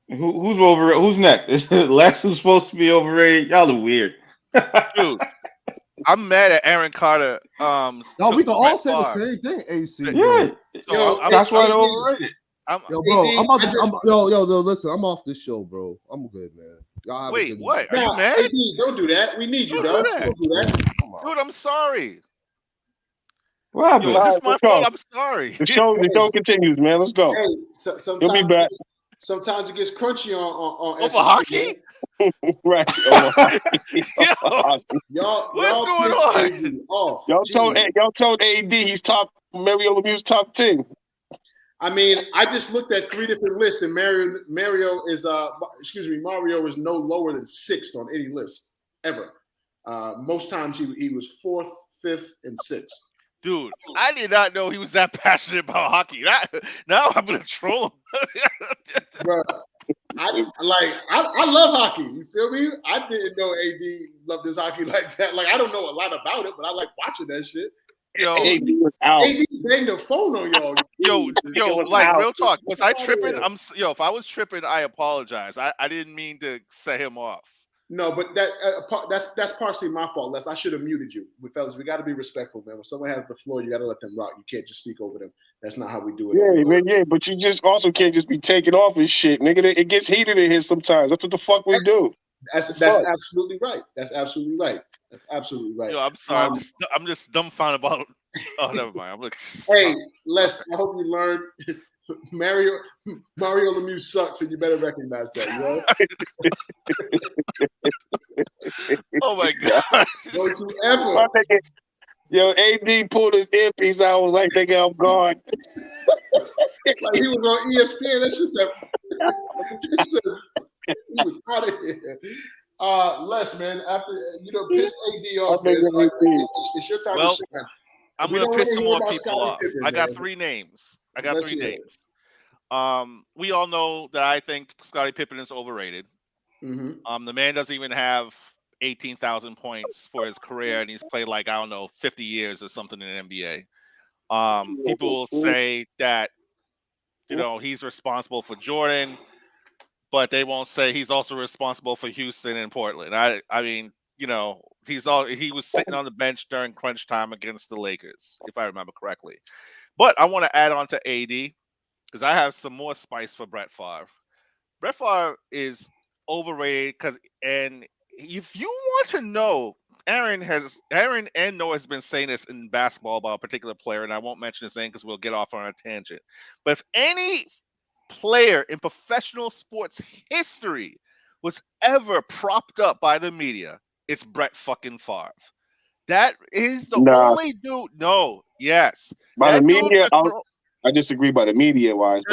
Who's over? Who's next? Is it Lex who's supposed to be overrated? Y'all are weird. Dude, I'm mad at Aaron Carter. No, we can all say the same thing, AC. Yeah. So That's why they're overrated. Yo, bro, listen, I'm off this show, bro. I'm good, man. Y'all have Wait, what? Are Nah, you mad? AD, don't do that. We need you, Don't dog. do that. Don't do that. Come on. Dude, I'm sorry. What happened? Yo, is this Alright, my let's go. fault? I'm sorry. The show continues, man. Let's go. Hey, You'll be sometimes back. Sometimes it gets crunchy on Over SNT, hockey? Right. Y'all, What's y'all going pissed on? AD off. Y'all told AD he's Mario Lemieux's top 10. I mean, I just looked at 3 different lists, and Mario is Mario is no lower than 6th on any list ever. Most times he was 4th, 5th, and 6th. Dude, I did not know he was that passionate about hockey. Now I'm gonna troll him. Bro, I love hockey. You feel me? I didn't know AD loved his hockey like that. Like, I don't know a lot about it, but I like watching that shit. Yo, AD was out. AD banged the phone on y'all. yo, was like out. real talk. Was I tripping? Yeah. If I was tripping, I apologize. I didn't mean to set him off. No, but that's partially my fault, Les. I should have muted you. But fellas, we got to be respectful, man. When someone has the floor, you got to let them rock. You can't just speak over them. That's not how we do it. Yeah, man, yeah, but you just also can't just be taking off his shit, nigga. It gets heated in here sometimes. That's what the fuck we do. That's absolutely right. That's absolutely right. That's absolutely right. Yo, I'm sorry. I'm just dumbfounded about. Oh, never mind. I'm like, hey, Les, I hope you learned Mario Lemieux sucks, and you better recognize that. Oh my God! Don't you ever. Yo, AD pulled his earpiece out. I was like, nigga, I'm gone. Like he was on ESPN. That shit said he was out of here. Les, man, after pissed AD off, man, it's your time to shine. I'm gonna piss some more people off. I got 3 names. We all know that I think Scottie Pippen is overrated. Mm-hmm. The man doesn't even have 18,000 points for his career, and he's played 50 years or something in the NBA. People will say that he's responsible for Jordan, but they won't say he's also responsible for Houston and Portland. I mean, he was sitting on the bench during crunch time against the Lakers, if I remember correctly. But I want to add on to AD because I have some more spice for Brett Favre. Brett Favre is overrated and if you want to know, Aaron and Noah has been saying this in basketball about a particular player, and I won't mention his name because we'll get off on a tangent. But if any player in professional sports history was ever propped up by the media, it's Brett fucking Favre. That is the only dude. No, yes. By the media, I disagree. By the media wise,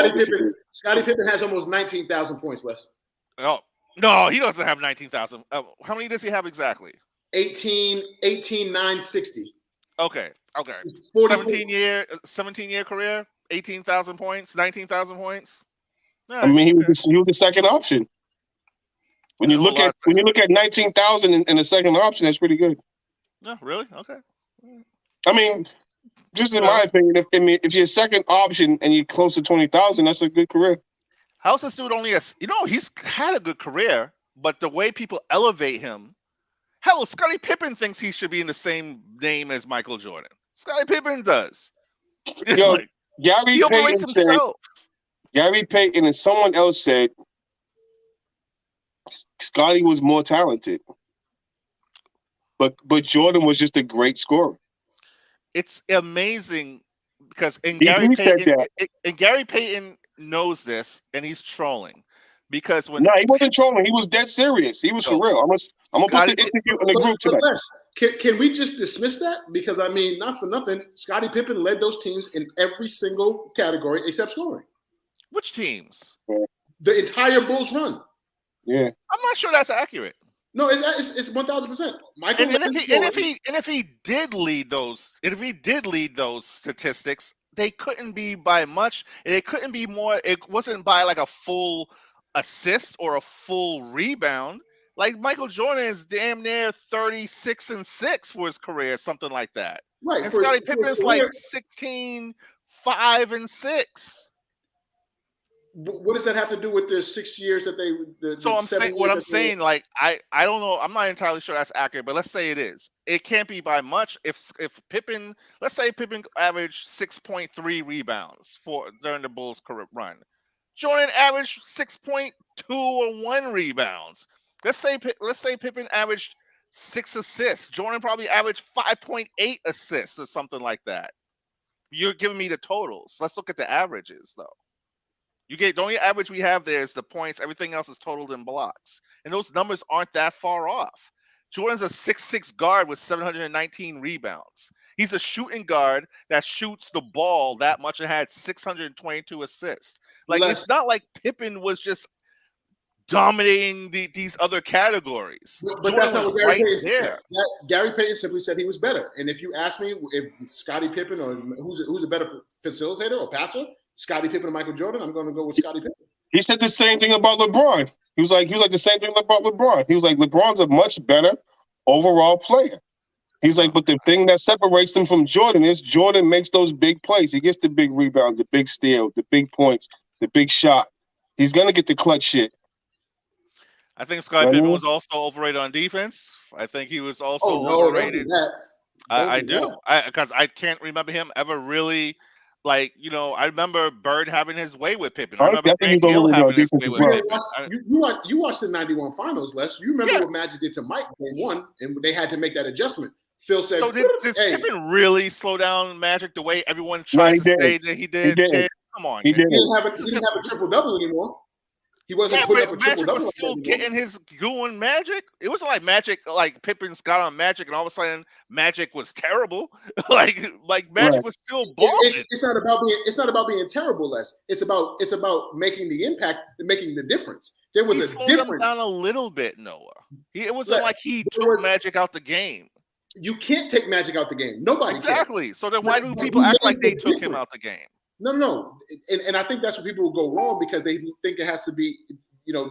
Scottie Pippen has almost 19,000 points, Les. Oh no, he doesn't have 19,000. How many does he have exactly? 18,960. Okay. 17 year career, 18,000 points, 19,000 points. Right, I mean, he was the second option. When you look at 19,000 in the second option, that's pretty good. No, really? Okay. I mean, just in my opinion, if you're second option and you're close to 20,000, that's a good career. How's this dude only he's had a good career, but the way people elevate him, hell, Scottie Pippen thinks he should be in the same name as Michael Jordan. Scottie Pippen does. Yo, Gary Payton and someone else said Scottie was more talented, but Jordan was just a great scorer. It's amazing because Gary Payton knows this, and he's trolling because he wasn't trolling. He was dead serious. He was for real. I'm gonna put the interview in the group today. Can we just dismiss that? Because I mean, not for nothing, Scottie Pippen led those teams in every single category except scoring. Which teams? The entire Bulls run. Yeah, I'm not sure that's accurate. No, it's 1,000%. If he did lead those statistics, they couldn't be by much. It couldn't be more. It wasn't by like a full assist or a full rebound. Like Michael Jordan is damn near 36-6 for his career, something like that. Right. And Scottie Pippen's like 16, 5 and 6. What does that have to do with the 6 years that they? I'm saying, like, I don't know. I'm not entirely sure that's accurate, but let's say it is. It can't be by much. If Pippen, let's say Pippen averaged 6.3 rebounds during the Bulls' career run, Jordan averaged 6.2 or 1 rebounds. Let's say Pippen averaged 6 assists. Jordan probably averaged 5.8 assists or something like that. You're giving me the totals. Let's look at the averages though. The only average we have there is the points. Everything else is totaled in blocks. And those numbers aren't that far off. Jordan's a 6'6" guard with 719 rebounds. He's a shooting guard that shoots the ball that much and had 622 assists. It's not like Pippen was just dominating these other categories. But that's not what Gary Payton said. Gary Payton simply said he was better. And if you ask me if Scottie Pippen or who's a better facilitator or passer, Scottie Pippen or Michael Jordan, I'm going to go with Scottie Pippen. He said the same thing about LeBron. He was like the same thing about LeBron. He was like, LeBron's a much better overall player. He's like, but the thing that separates them from Jordan is Jordan makes those big plays. He gets the big rebound, the big steal, the big points, the big shot. He's going to get the clutch shit. I think Scottie Pippen was also overrated on defense. I think he was also overrated. I do. Because I can't remember him ever really, I remember Bird having his way with Pippen. I remember Grant Hill having his way with Pippen. You watched the 91 finals, Les. You remember what Magic did to Mike game 1, and they had to make that adjustment. Phil said, so did Pippen really slow down Magic the way everyone tries to say that he did? Come on, He man. did. He didn't have a triple double anymore. He wasn't putting up a but triple Magic double. was still getting his going Magic. It wasn't like Magic, like Pippin's got on Magic, and all of a sudden Magic was terrible. like Magic was still balling. It's not about being terrible, Les. It's about making the impact, making the difference. There was He a slowed difference. them down a little bit, Noah. It wasn't Les, like he there took was- Magic out the game. You can't take Magic out the game. Nobody Exactly. can. So then why do But people he act made like they the took him out difference. the game? No. And I think that's where people will go wrong because they think it has to be,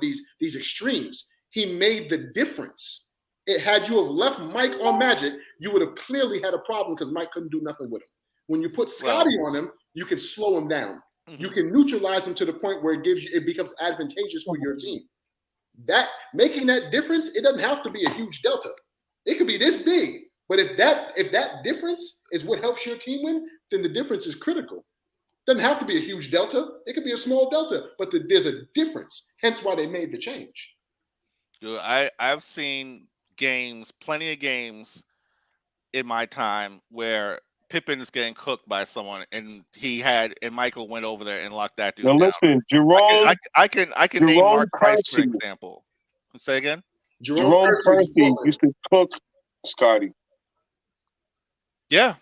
these extremes. He made the difference. Had you have left Mike on Magic, you would have clearly had a problem because Mike couldn't do nothing with him. When you put Scotty on him, you can slow him down. Mhm. You can neutralize him to the point where it becomes advantageous for your team. That making that difference, it doesn't have to be a huge delta. It could be this big, but if that difference is what helps your team win, then the difference is critical. Doesn't have to be a huge delta. It could be a small delta, but there's a difference. Hence why they made the change. Dude, I've seen plenty of games in my time where Pippen is getting cooked by someone, and Michael went over there and locked that dude Now down. listen, Jerome I can name Jerome Mark Price, for Percy. example. Say again. Jerome Percy used to cook Scotty Yeah,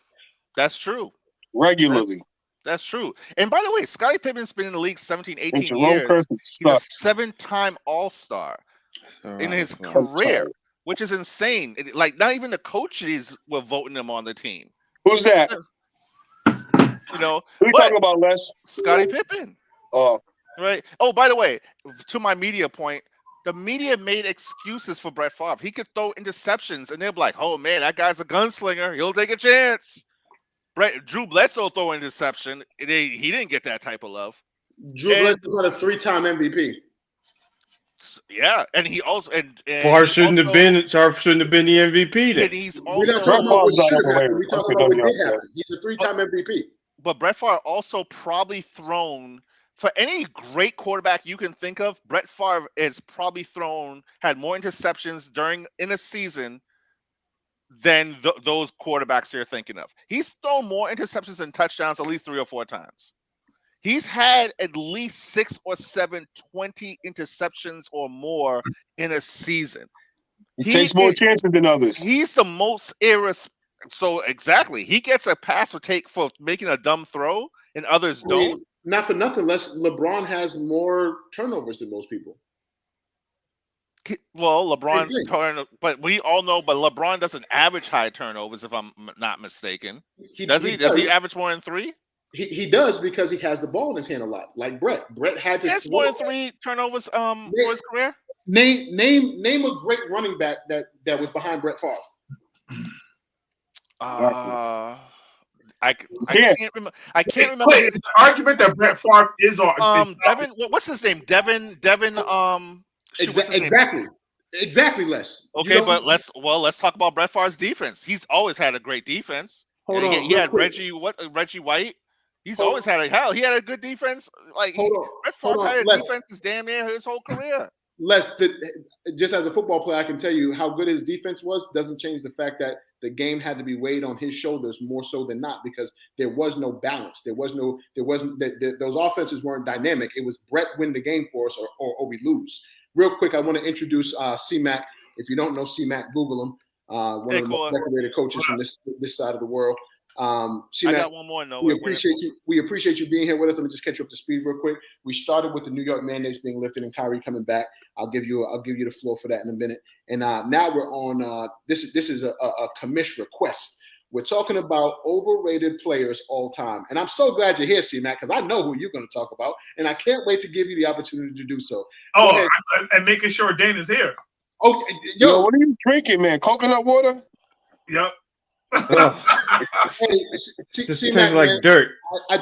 that's true. regularly. That's true. And by the way, Scottie Pippen's been in the league 17, And 18 Jerome years. Percy He's a sucks. 7-time All-Star in his career, which is insane. Like, not even the coaches were voting him on the team. Who's that? You know, Who you talking about, Les? Scottie Pippen. Oh, Right. Oh, by the way, to my media point, the media made excuses for Brett Favre. He could throw interceptions, and they're like, "Oh man, that guy's a gunslinger. He'll take a chance." Drew Bledsoe throw an interception. He didn't get that type of love. Drew Bledsoe had a 3-time MVP. Yeah, and he also Favre shouldn't have been the MVP then. And he's We're not also talking about what Favre's not should have happened. overrated. We're talking about what did happen. He's a 3-time MVP. But Brett Favre also probably thrown for any great quarterback you can think of. Brett Favre is probably had more interceptions in a season than those quarterbacks you're thinking of. He's thrown more interceptions and touchdowns at least 3 or 4 times. He's had at least 6 or 7 20 interceptions or more in a season. he takes more chances than others. He's the most So exactly, he gets a pass for making a dumb throw, and others don't. Not for nothing, LeBron has more turnovers than most people. Well, LeBron's but we all know, but LeBron doesn't average high turnovers, if I'm not mistaken. Does he? Does he average more than 3? He does because he has the ball in his hand a lot, like Brett. Brett had to. He has more than 3 turnovers for his career. Name a great running back that was behind Brett Favre. I can't remember. I can't remember. Wait, it's the argument that Brett Favre is on. Devin. What's his name? Devin. Exactly, Les. Okay, but let's talk about Brett Favre's defense. He's always had a great defense. He had Reggie White. He's always had he had a good defense. Like Brett Favre had a defense his damn near his whole career. Les, just as a football player, I can tell you how good his defense was. Doesn't change the fact that the game had to be weighed on his shoulders more so than not, because there was no balance. Those offenses weren't dynamic. It was Brett win the game for us or we lose. Real quick, I want to introduce C-Mac. If you don't know C-Mac, Google him. One of the most decorated coaches from this side of the world. C-Mac, I got one more. No, we appreciate you. We appreciate you being here with us. Let me just catch you up to speed real quick. We started with the New York mandates being lifted and Kyrie coming back. I'll give you the floor for that in a minute. And now we're on. This is a commish request. We're talking about overrated players all time, and I'm so glad you're here, C-Mac, because I know who you're going to talk about, and I can't wait to give you the opportunity to do so. And making sure Dana's here. Okay, yo, what are you drinking, man? Coconut water? Yep. Hey, tastes like dirt. I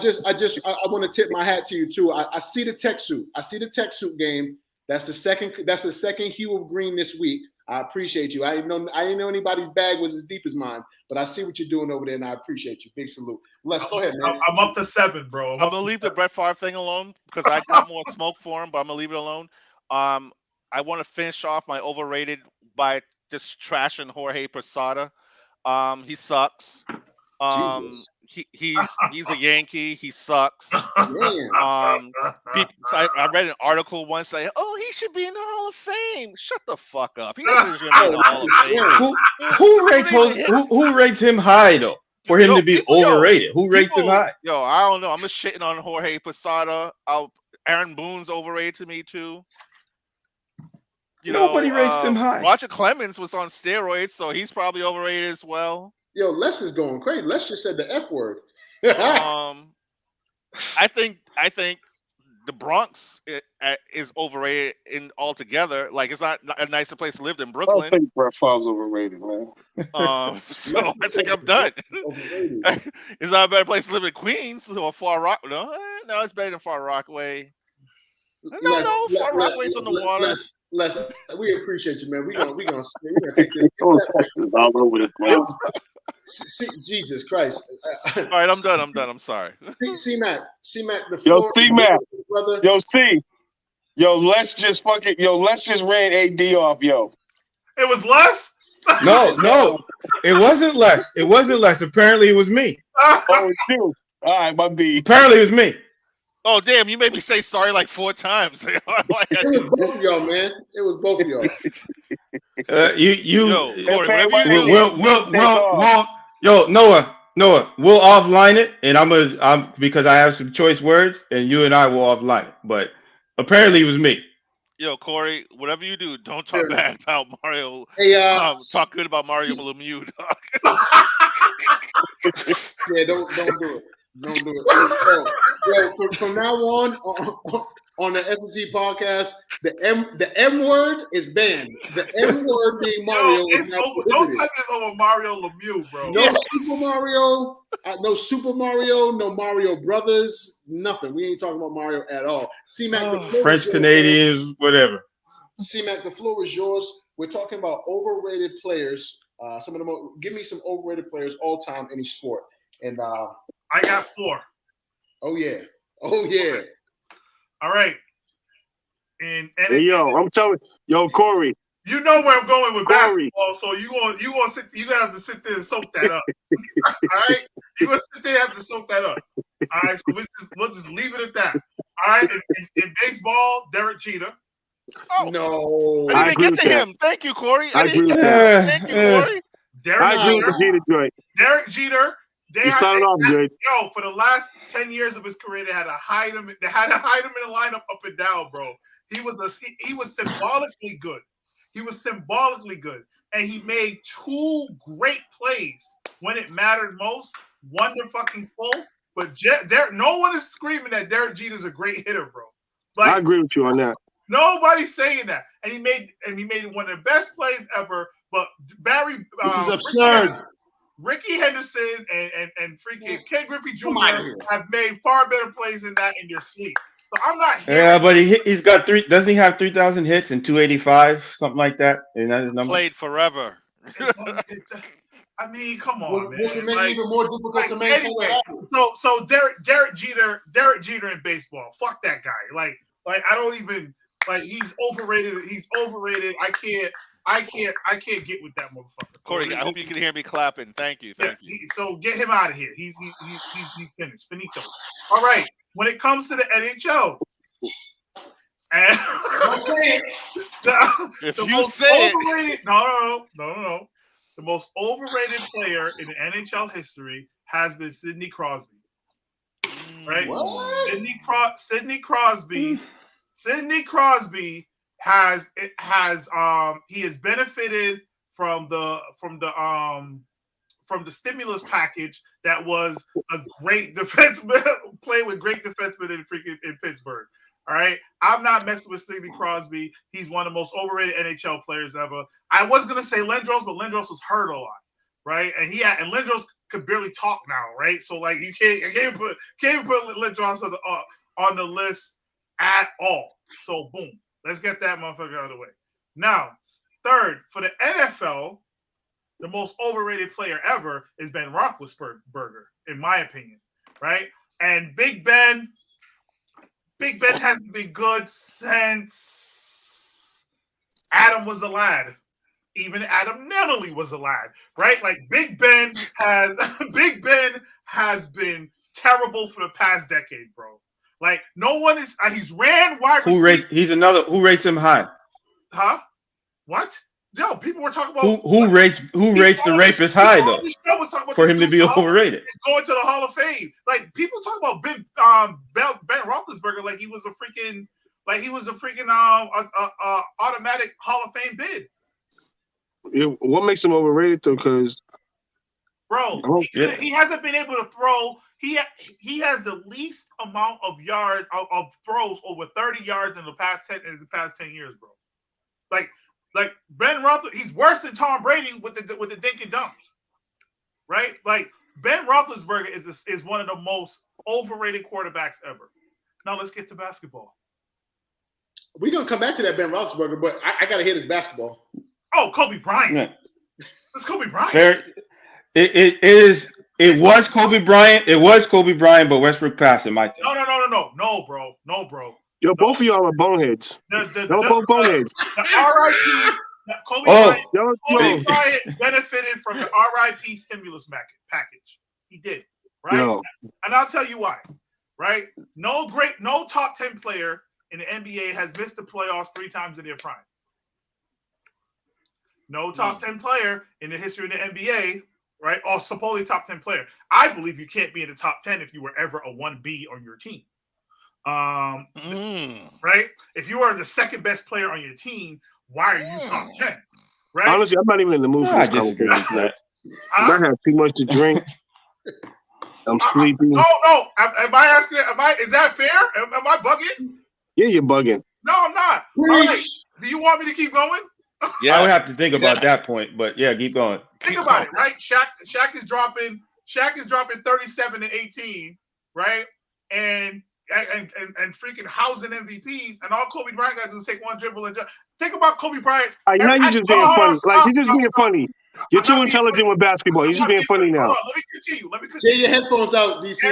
want to tip my hat to you too. I see the tech suit. I see the tech suit game. That's the second hue of green this week. I appreciate you. I didn't know anybody's bag was as deep as mine, but I see what you're doing over there, and I appreciate you. Big salute. Let's go ahead, man. I'm up to 7, bro. I'm gonna leave the Brett Favre thing alone because I got more smoke for him, but I'm gonna leave it alone. I want to finish off my overrated by just trashing Jorge Posada. He sucks. he's a Yankee. He sucks. Damn. I read an article once saying, "Oh, he should be in the Hall of Fame." Shut the fuck up. He doesn't should be in the Hall of Fame. Who rates him high though? For him to be overrated. Who rates him high? Yo, I don't know. I'm just shitting on Jorge Posada. Aaron Boone's overrated to me too. Nobody rates him high. Roger Clemens was on steroids, so he's probably overrated as well. Yo, Les is going crazy. Les just said the F word. I think the Bronx is overrated in altogether. Like, it's not a nicer place to live than Brooklyn. I think Brett Favre's overrated, man. So I think I'm done. It's not a better place to live in Queens or Far Rock. No, it's better than Far Rockaway. No, Far Rockaway's on the water. Les, we appreciate you, man. We're gonna take this all over the place. Jesus Christ! All right, I'm done. I'm sorry. C-Mac, the yo, floor, C-Mac, brother. Let's just ran AD off, yo. It was Les? No, it wasn't Les. It wasn't Les. Apparently, it was me. Oh, it's you. All right, my B. Apparently, it was me. Oh, damn, you made me say sorry like 4 times. It was both of y'all, man. It was both of y'all. Corey, whatever you do. Yo, Noah, we'll offline it, and I'm because I have some choice words, and you and I will offline it. But apparently, it was me. Yo, Corey, whatever you do, don't talk bad about Mario. Hey, talk good about Mario Lemieux. Yeah, don't do it. Don't do it. Yo, from now on the SNT podcast, the M word is banned. The M word being Mario is now prohibited. Don't type this over Mario Lemieux, bro. No Super Mario, no Mario Brothers, nothing. We ain't talking about Mario at all. C-Mac, French Canadians, whatever. C-Mac, the floor is yours. We're talking about overrated players. Give me some overrated players all time, any sport. And I got 4. Oh yeah. All right. I'm telling you, Corey. You know where I'm going with basketball, so you're gonna have to sit there and soak that up. All right, you're gonna sit there and have to soak that up. All right, so we'll just leave it at that. All right, in baseball, Derek Jeter. Oh no, I didn't even get to him. Thank you, Corey. I agree with that. Thank you, Corey. I agree with the Jeter joint. Derek Jeter. He started off good. Yo, for the last 10 years of his career, they had to hide him. They had to hide him in the lineup up and down, bro. He was symbolically good. He was symbolically good, and he made 2 great plays when it mattered most. Wonderful, but no one is screaming that Derek Jeter's a great hitter, bro. Like, I agree with you on that. Nobody's saying that, and he made one of the best plays ever. But Barry, this is absurd. Ricky Henderson and freaking Ken Griffey Jr. have made far better plays than that in your sleep. So I'm not here. Yeah, but he's got doesn't he have 3,000 hits and 285, something like that? And that is number. Played forever. I mean, come on, man. This would make it even more difficult to maintain. Anyway, so Derek Jeter in baseball. Fuck that guy. Like I don't even he's overrated. He's overrated. I can't get with that motherfucker. So Corey, I hope you can hear me clapping. Thank you. So get him out of here. He's finished. Finito. All right. When it comes to the NHL, and no. The most overrated player in the NHL history has been Sidney Crosby. Right? What? Sidney Crosby. Sidney Crosby has benefited from the stimulus package that was a great defenseman playing with great defensemen in Pittsburgh. All right, I'm not messing with Sidney Crosby. He's one of the most overrated NHL players ever. I was gonna say Lindros, but Lindros was hurt a lot, right? And Lindros could barely talk now, right? So like you can't put Lindros on the list at all. So boom, let's get that motherfucker out of the way. Now, third for the NFL, the most overrated player ever is Ben Roethlisberger, in my opinion, right? And Big Ben hasn't been good since Adam was a lad. even Adam Nennelly was a lad, right? Like Big Ben has been terrible for the past decade, bro. Like no one is. He's ran wide receiver. Who rates him high? Huh? What? No, people were talking about who rates the rapist high though for him to be overrated. He's going to the Hall of Fame. Like people talk about Ben Roethlisberger like he was a freaking automatic Hall of Fame bid. Yeah, what makes him overrated though? Because he hasn't been able to throw. He has the least amount of yards of throws over 30 yards in the past 10 years, bro. Like Ben Roethlisberger, he's worse than Tom Brady with the dink and dunks, right? Like Ben Roethlisberger is one of the most overrated quarterbacks ever. Now let's get to basketball. We're gonna come back to that Ben Roethlisberger, but I gotta hit his basketball. Oh, Kobe Bryant. Yeah. It's Kobe Bryant. It was Kobe Bryant. It was Kobe Bryant, but Westbrook passed in my team. No, bro. Yo, both of y'all are boneheads. Both boneheads. The RIP. Kobe Bryant benefited from the RIP stimulus package. He did, right? And I'll tell you why. Right? No top 10 player in the NBA has missed the playoffs 3 times in their prime. No top 10 player in the history of the NBA, right? Or supposedly top 10 player. I believe you can't be in the top 10 if you were ever a 1B on your team. Right? If you are the second best player on your team, why are you top 10? Right? Honestly, I'm not even in the mood for this conversation. I have too much to drink. I'm sleepy. No. Am I asking? Is that fair? Am I bugging? Yeah, you're bugging. No, I'm not. Right. Do you want me to keep going? Yeah, I would have to think about that point, but yeah, keep going. Think about it, right? Shaq is dropping 37 and 18, right? And freaking housing MVPs, and all Kobe Bryant got to do is take one dribble and just think about Kobe Bryant's. Now you're just being funny. You're just being funny. You're too intelligent with basketball. You're just being funny now. Let me continue. Take your headphones out, DC.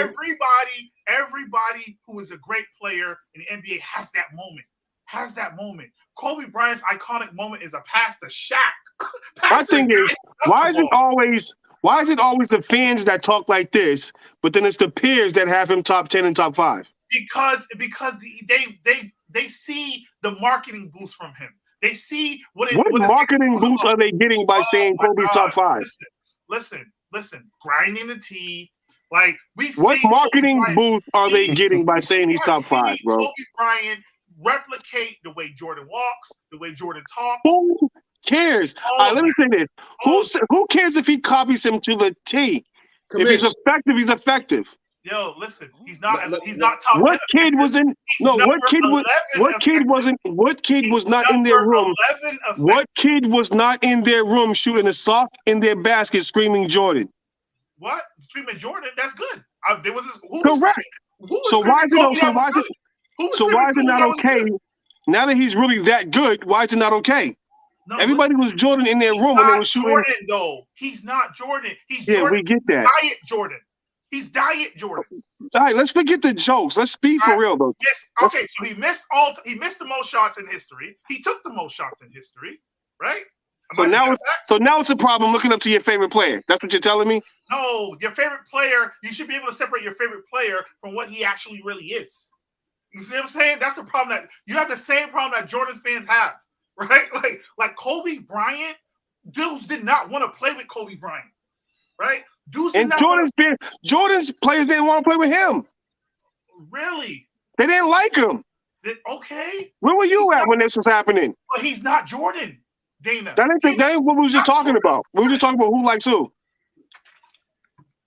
Everybody who is a great player in the NBA has that moment. Kobe Bryant's iconic moment is a pass to Shaq. My thing is, why is it always the fans that talk like this, but then it's the peers that have him top 10 and top 5? Because they see the marketing boost from him. They see what marketing boost are they getting by saying Kobe's top 5? Listen, grinding the tee. Like what marketing boost are they getting by saying he's top 5, bro? Kobe Bryant replicate the way Jordan walks, the way Jordan talks. Who cares? Let me say this. Who cares if he copies him to the T? If he's effective, he's effective. Yo, listen, he's not top. What kid was in? No, what kid was? What kid wasn't? What kid was not in their room? What kid was not in their room shooting a sock in their basket, screaming Jordan? What? Screaming Jordan? That's good. There was this. Correct. So why is it not okay? Now that he's really that good, why is it not okay? No, everybody was Jordan in their room when they were shooting. Jordan, though. He's not Jordan. He's Jordan. We get that. Diet Jordan. He's diet Jordan. All right, let's forget the jokes. Let's be for real, though. Yes. Okay, so he missed the most shots in history. He took the most shots in history, right? So now it's a problem looking up to your favorite player. That's what you're telling me? No, your favorite player, you should be able to separate your favorite player from what he actually really is. You see what I'm saying? That's the problem that you have the same problem that Jordan's fans have, right? Like Kobe Bryant, dudes did not want to play with Kobe Bryant, right? And Jordan's players didn't want to play with him. Really? They didn't like him. Okay. Where were you at when this was happening? But he's not Jordan, Dana. That ain't what we was just talking about. We were just talking about who likes who.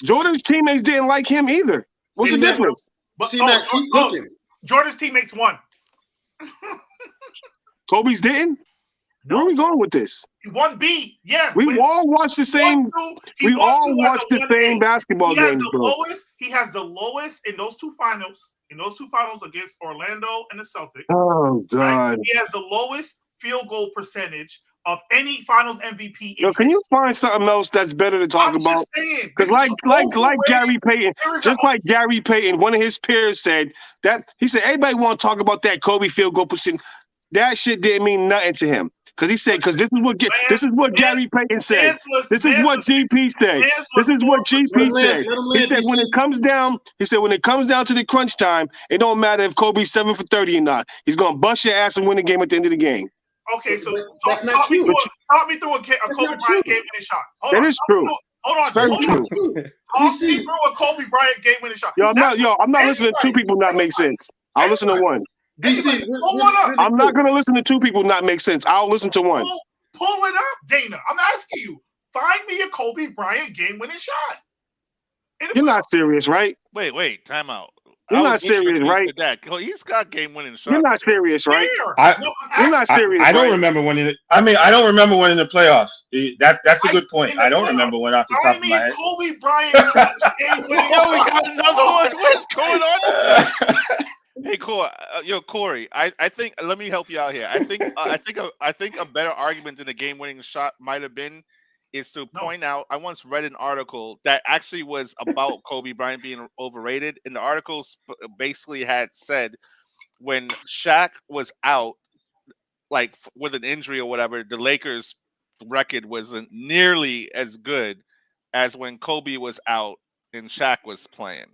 Jordan's teammates didn't like him either. What's the difference? Jordan's teammates won. Kobe's didn't? No. Where are we going with this? 1B, yeah. We all watched the same. We all watched the same basketball games, bro. He has the lowest in those two finals. In those two finals against Orlando and the Celtics. Oh God! Right? He has the lowest field goal percentage of any Finals MVP. Yo, can you find something else that's better to talk about? Because like Gary Payton, like Gary Payton, one of his peers said that he said everybody want to talk about that Kobe field goal percentage. That shit didn't mean nothing to him. because he said this is what Gary Payton said. This is what GP said. This is what GP said. He said when it comes down to the crunch time, it don't matter if Kobe's 7 for 30 or not. He's gonna bust your ass and win the game at the end of the game. Okay, so that's not talk me true. through a Kobe Bryant game-winning shot. That is true. Hold on. Very true. Talk me through a Kobe Bryant game-winning shot. I'm not listening to two people not make sense. I'll listen to one. DC, I'm not gonna listen to two people not make sense. I'll listen to one. Pull it up, Dana. I'm asking you. Find me a Kobe Bryant game-winning shot. You're not serious, right? Wait, time out. You're not serious, right? He's got game-winning shots. You're not serious, right? You're not serious. I don't remember winning. I don't remember winning the playoffs. That's a good point. I don't remember one off the top of my head. Kobe Bryant game-winning shot. We got another one. What's going on? Hey, Corey. I think. Let me help you out here. I think a better argument than the game-winning shot might have been is to point out. I once read an article that actually was about Kobe Bryant being overrated, and the article basically had said when Shaq was out, like with an injury or whatever, the Lakers' record wasn't nearly as good as when Kobe was out and Shaq was playing.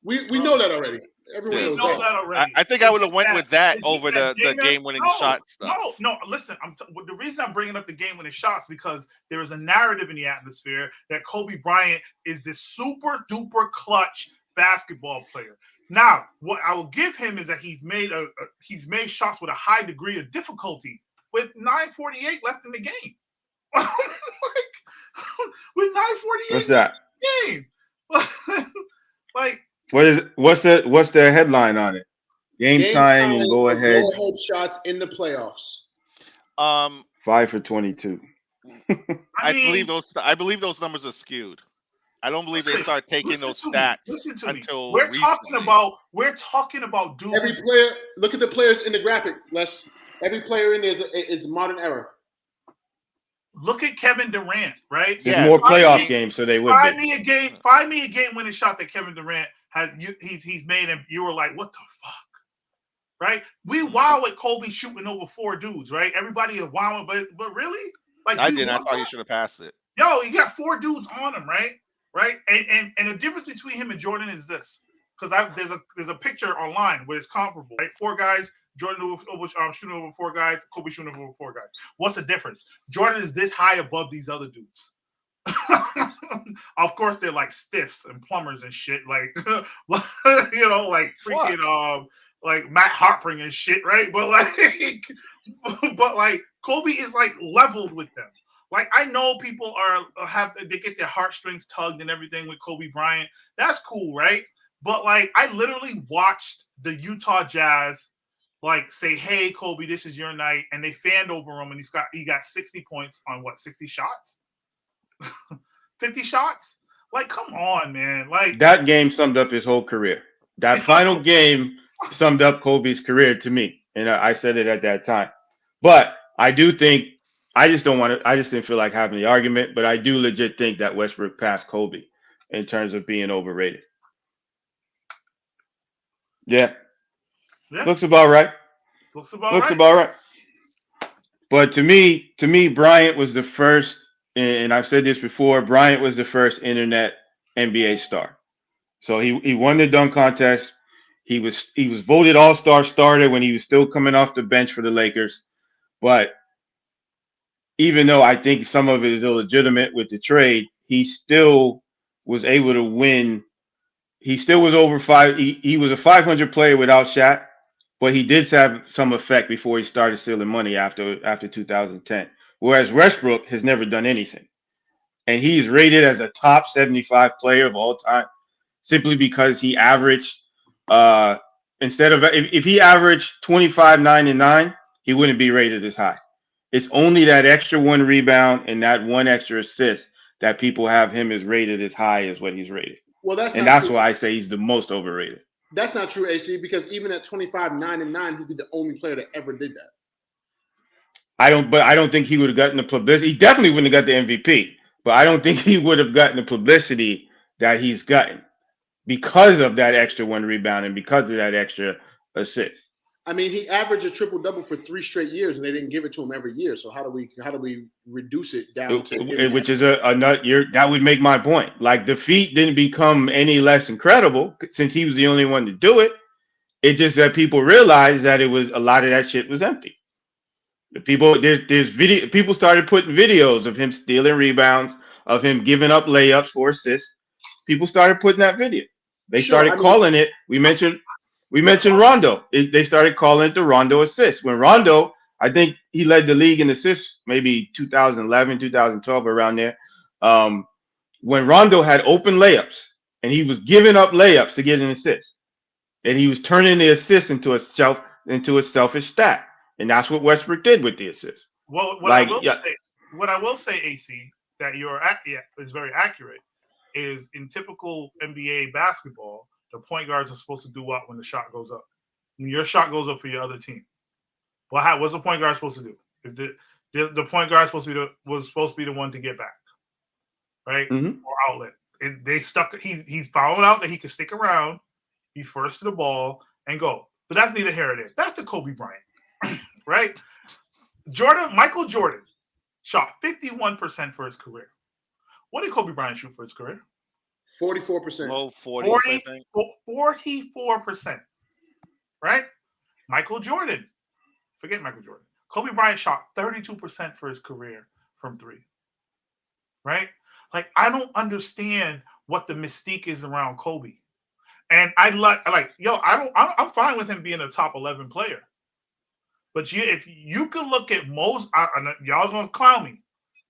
We know that already. Everyone knows that already. I think I would have went with that over the game-winning shot stuff. No. Listen, the reason I'm bringing up the game-winning shots because there is a narrative in the atmosphere that Kobe Bryant is this super duper clutch basketball player. Now, what I will give him is that he's made shots with a high degree of difficulty with 9:48 left in the game. With 9:48 what's that? In the game. What's the headline on it? Game time and go ahead shots in the playoffs. 5 for 22. I believe those numbers are skewed. I don't believe they start taking those stats until we're talking about dudes. Every player, look at the players in the graphic. Every player in there is modern era. Look at Kevin Durant, right? There's more playoff games, so they would find me a game-winning shot that Kevin Durant has. He's made, and you were like, "What the fuck?" Right? We wow at Kobe shooting over 4 dudes, right? Everybody is wowing, but really, like I didn't. I thought you should have passed it. Yo, he got 4 dudes on him, right? Right? And the difference between him and Jordan is this, because there's a picture online where it's comparable, right? 4 guys. Jordan shooting over 4 guys, Kobe shooting over 4 guys. What's the difference? Jordan is this high above these other dudes. Of course, they're like stiffs and plumbers and shit, like like freaking like Matt Harpring and shit, right? But like Kobe is like leveled with them. Like I know people they get their heartstrings tugged and everything with Kobe Bryant. That's cool, right? But like I literally watched the Utah Jazz like say, "Hey, Kobe, this is your night," and they fanned over him, and he got 60 points on 60 shots, 50 shots. Like, come on, man! Like that game summed up his whole career. That final game summed up Kobe's career to me, and I said it at that time. But I do think I just didn't feel like having the argument. But I do legit think that Westbrook passed Kobe in terms of being overrated. Yeah. Looks about right. Looks about right. But to me, Bryant was the first, and I've said this before, Bryant was the first internet NBA star. So he won the dunk contest. He was voted all-star starter when he was still coming off the bench for the Lakers. But even though I think some of it is illegitimate with the trade, he still was able to win. He still was over 5. He was a 500 player without Shaq. But he did have some effect before he started stealing money after 2010. Whereas Westbrook has never done anything. And he's rated as a top 75 player of all time simply because he averaged, if he averaged 25, 9, and 9, he wouldn't be rated as high. It's only that extra 1 rebound and that 1 extra assist that people have him as rated as high as what he's rated. Well, that's why I say he's the most overrated. That's not true, AC, because even at 25, 9, and 9, he'd be the only player that ever did that. I don't think he would have gotten the publicity. He definitely wouldn't have got the MVP, but I don't think he would have gotten the publicity that he's gotten because of that extra 1 rebound and because of that extra assist. I mean, he averaged a triple-double for 3 straight years, and they didn't give it to him every year. So how do we reduce it down to which is a nut year? That would make my point. Like the feat didn't become any less incredible since he was the only one to do it. It just that people realized that it was a lot of that shit was empty. The people there's video people started putting videos of him stealing rebounds, of him giving up layups for assists. People started putting that video. They started calling it. We mentioned Rondo. They started calling it the Rondo assist. When Rondo, I think he led the league in assists, maybe 2011, 2012, around there. When Rondo had open layups and he was giving up layups to get an assist, and he was turning the assist into a selfish stat, and that's what Westbrook did with the assist. Well, what I will say, AC, that is very accurate. Is in typical NBA basketball, the point guards are supposed to do what when the shot goes up? When your shot goes up for your other team. Well, what's the point guard supposed to do? If the point guard was supposed to be the one to get back, right? Mm-hmm. Or outlet. He's found out that he can stick around, be first to the ball, and go. But that's neither here nor there. Back to Kobe Bryant, right? Michael Jordan shot 51% for his career. What did Kobe Bryant shoot for his career? 44%. Low 40s, I think. 44%. Right? Michael Jordan. Forget Michael Jordan. Kobe Bryant shot 32% for his career from 3. Right? Like, I don't understand what the mystique is around Kobe. And I'm fine with him being a top 11 player. But if you could look at y'all gonna clown me.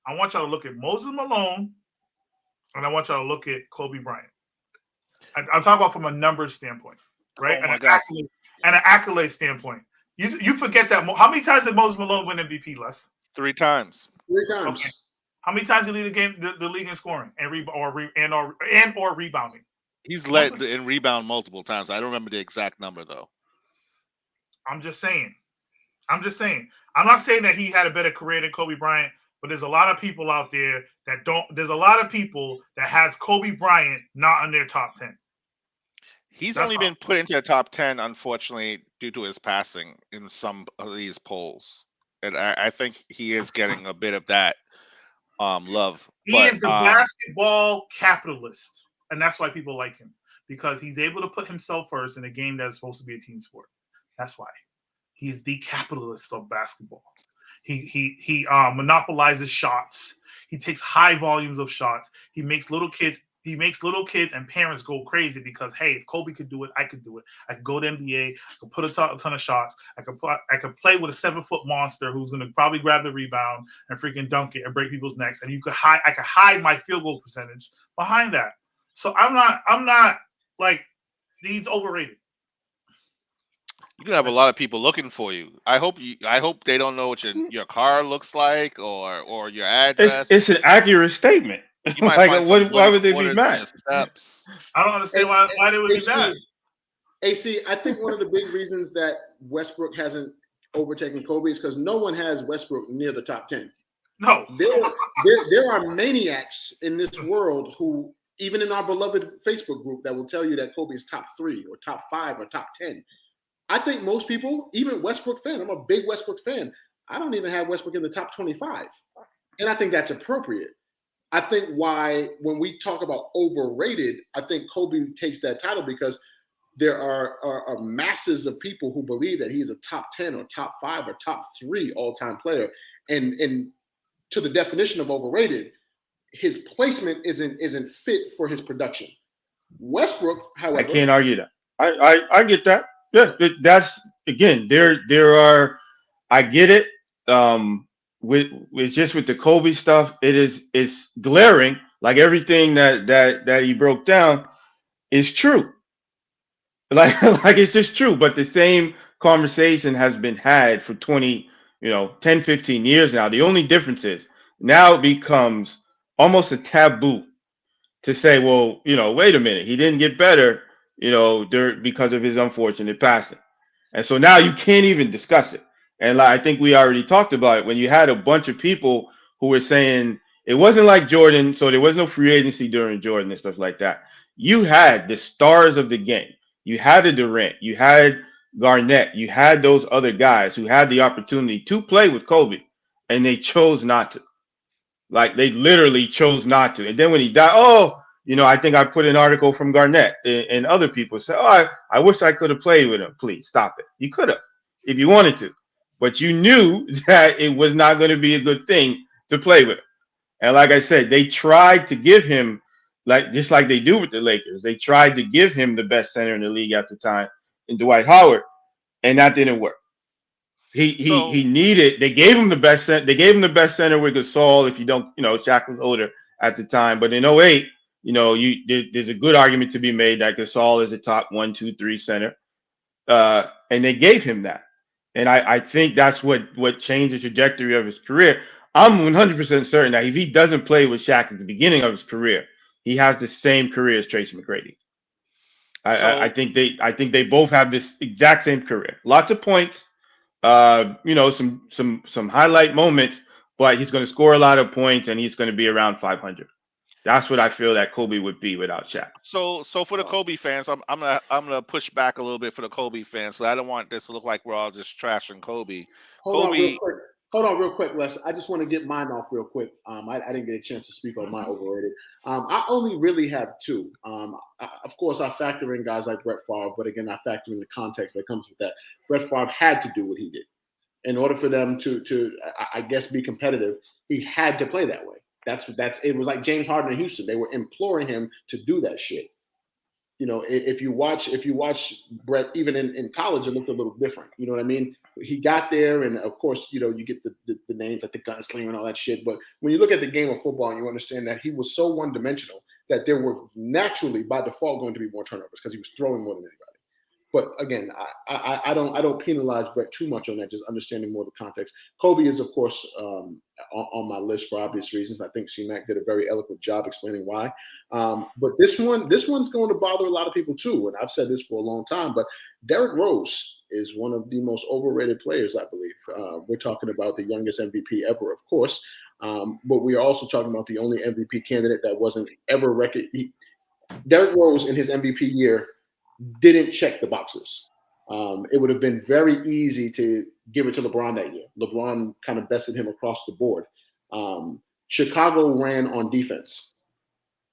I want y'all to look at Moses Malone, and I want y'all to look at Kobe Bryant. I'm talking about from a numbers standpoint, right? Oh and an accolade standpoint. You forget that. How many times did Moses Malone win MVP, Les? 3 times. 3 times. Okay. How many times did he lead the league in scoring and rebounding? He's led in rebound multiple times. I don't remember the exact number though. I'm just saying. I'm not saying that he had a better career than Kobe Bryant, but there's a lot of people out there that don't. There's a lot of people that has Kobe Bryant not in their top 10. He's only been put into the top 10, unfortunately, due to his passing in some of these polls. And I think he is getting a bit of that love. He is the basketball capitalist, and that's why people like him, because he's able to put himself first in a game that's supposed to be a team sport. That's why. He's the capitalist of basketball. He monopolizes shots. He takes high volumes of shots. He makes little kids and parents go crazy because, hey, if Kobe could do it, I could do it. I could go to NBA. I could put a ton of shots. I could play with a 7-foot monster who's going to probably grab the rebound and freaking dunk it and break people's necks. And I could hide my field goal percentage behind that. So I'm not like, he's overrated. You're gonna have a lot of people looking for you. I hope they don't know what your car looks like or your address. It's an accurate statement. You might Like, why would they be mad? Steps. I don't understand why they would be mad. AC, I think one of the big reasons that Westbrook hasn't overtaken Kobe is because no one has Westbrook near the top 10. No. There are maniacs in this world who, even in our beloved Facebook group, that will tell you that Kobe is top 3 or top 5 or top 10. I think most people, even Westbrook fan, I'm a big Westbrook fan, I don't even have Westbrook in the top 25. And I think that's appropriate. I think why, when we talk about overrated, I think Kobe takes that title because there are masses of people who believe that he's a top 10 or top 5 or top 3 all-time player. And to the definition of overrated, his placement isn't fit for his production. Westbrook, however, I can't argue that. I get that. Yeah, that's, again, there are, I get it. With just with the Kobe stuff, it's glaring. Like everything that he broke down is true. Like it's just true. But the same conversation has been had for 10, 15 years now. The only difference is now it becomes almost a taboo to say, well, wait a minute, he didn't get better, because of his unfortunate passing. And so now you can't even discuss it. And I think we already talked about it when you had a bunch of people who were saying it wasn't like Jordan, so there was no free agency during Jordan and stuff like that. You had the stars of the game. You had a Durant. You had, Garnett. You had those other guys who had the opportunity to play with Kobe, and they chose not to. Like, they literally chose not to. And then when he died, I think I put an article from Garnett and other people say, I wish I could have played with him. Please stop it. You could have if you wanted to, but you knew that it was not going to be a good thing to play with him. And like I said, they tried to give him, just like they do with the Lakers, they tried to give him the best center in the league at the time in Dwight Howard, and that didn't work. He needed. They gave him the best center. They gave him the best center with Gasol. If you don't, Shaq was older at the time. But in 08, there's a good argument to be made that Gasol is a top 1, 2, 3 center, and they gave him that. And I think that's what changed the trajectory of his career. I'm 100% certain that if he doesn't play with Shaq at the beginning of his career, he has the same career as Tracy McGrady. I think they both have this exact same career. Lots of points. Some highlight moments, but he's going to score a lot of points and he's going to be around 500. That's what I feel that Kobe would be without Shaq. So for the Kobe fans, I'm gonna push back a little bit for the Kobe fans. So I don't want this to look like we're all just trashing Kobe. Hold on real quick, Les. I just want to get mine off real quick. I didn't get a chance to speak on my overrated. I only really have two. Of course, I factor in guys like Brett Favre, but again, I factor in the context that comes with that. Brett Favre had to do what he did. In order for them to I guess, be competitive, he had to play that way. It was like James Harden in Houston. They were imploring him to do that shit. If you watch Brett, even in college, it looked a little different. You know what I mean? He got there, and of course, you get the names like the gunslinger and all that shit. But when you look at the game of football and you understand that he was so one-dimensional that there were naturally, by default, going to be more turnovers because he was throwing more than anybody. But again, I don't penalize Brett too much on that. Just understanding more of the context. Kobe is, of course, on my list for obvious reasons. I think C-Mac did a very eloquent job explaining why. But this one's going to bother a lot of people too. And I've said this for a long time. But Derrick Rose is one of the most overrated players, I believe. We're talking about the youngest MVP ever, of course. But we are also talking about the only MVP candidate that wasn't ever recognized. Derrick Rose in his MVP year didn't check the boxes. It would have been very easy to give it to LeBron that year. LeBron kind of bested him across the board. Chicago ran on defense.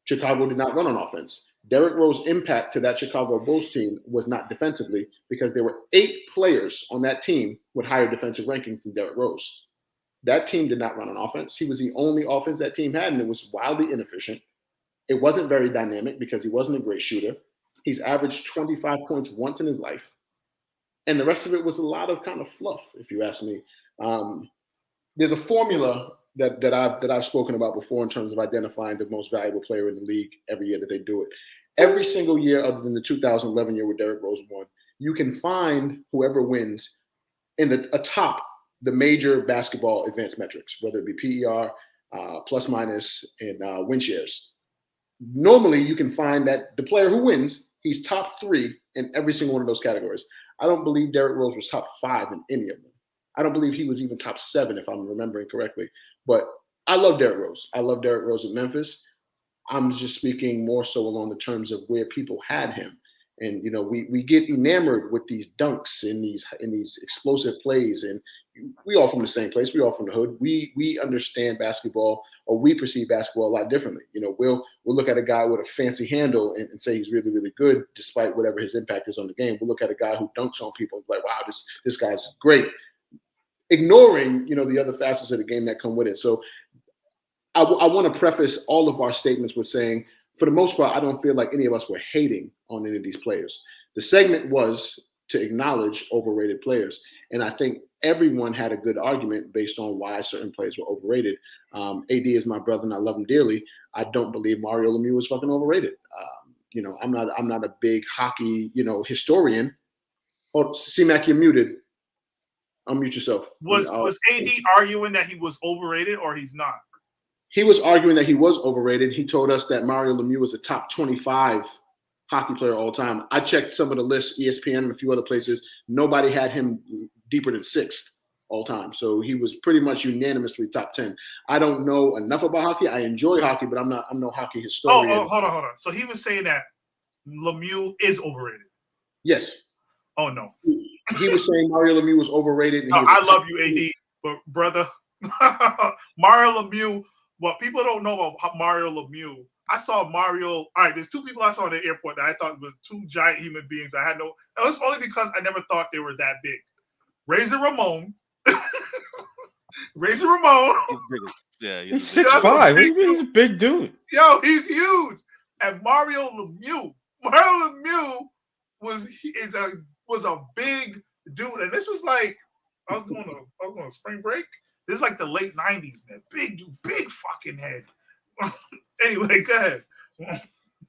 Chicago did not run on offense. Derrick Rose's impact to that Chicago Bulls team was not defensively because there were 8 players on that team with higher defensive rankings than Derrick Rose. That team did not run on offense. He was the only offense that team had, and it was wildly inefficient. It wasn't very dynamic because he wasn't a great shooter. He's averaged 25 points once in his life. And the rest of it was a lot of kind of fluff, if you ask me. There's a formula that I've spoken about before in terms of identifying the most valuable player in the league every year that they do it. Every single year other than the 2011 year where Derrick Rose won, you can find whoever wins in atop the major basketball advanced metrics, whether it be PER, plus minus, and win shares. Normally, you can find that the player who wins, he's top 3 in every single one of those categories. I don't believe Derrick Rose was top 5 in any of them. I don't believe he was even top 7, if I'm remembering correctly. But I love Derrick Rose. I love Derrick Rose at Memphis. I'm just speaking more so along the terms of where people had him. And, we get enamored with these dunks and these explosive plays. And we all from the same place. We all from the hood. We understand basketball, or we perceive basketball a lot differently. We'll look at a guy with a fancy handle and say he's really, really good, despite whatever his impact is on the game. We'll look at a guy who dunks on people and be like, wow, this guy's great. Ignoring, the other facets of the game that come with it. So I want to preface all of our statements with saying, for the most part, I don't feel like any of us were hating on any of these players. The segment was to acknowledge overrated players. And I think everyone had a good argument based on why certain players were overrated. AD is my brother and I love him dearly. I don't believe Mario Lemieux was fucking overrated. I'm not a big hockey, historian. Oh, C-Mac, you're muted. Unmute yourself. Was AD arguing that he was overrated or he's not? He was arguing that he was overrated. He told us that Mario Lemieux was a top 25 hockey player all time. I checked some of the lists, ESPN and a few other places. Nobody had him deeper than 6th all time. So he was pretty much unanimously top 10. I don't know enough about hockey. I enjoy hockey, but I'm no hockey historian. Oh, hold on. So he was saying that Lemieux is overrated. Yes. Oh, no. he was saying Mario Lemieux was overrated. And I love you, AD, but brother, Mario Lemieux. What people don't know about Mario Lemieux, I saw Mario. All right, there's two people I saw in the airport that I thought was two giant human beings. I had no. It was only because I never thought they were that big. Razor Ramon. Razor Ramon. He's big. Yeah, he's 6'5". He's a big dude. Yo, he's huge. And Mario Lemieux. Mario Lemieux was a big dude, and this was like I was going to spring break. This is like the late 90s, man. Big dude, big fucking head. Anyway, go ahead.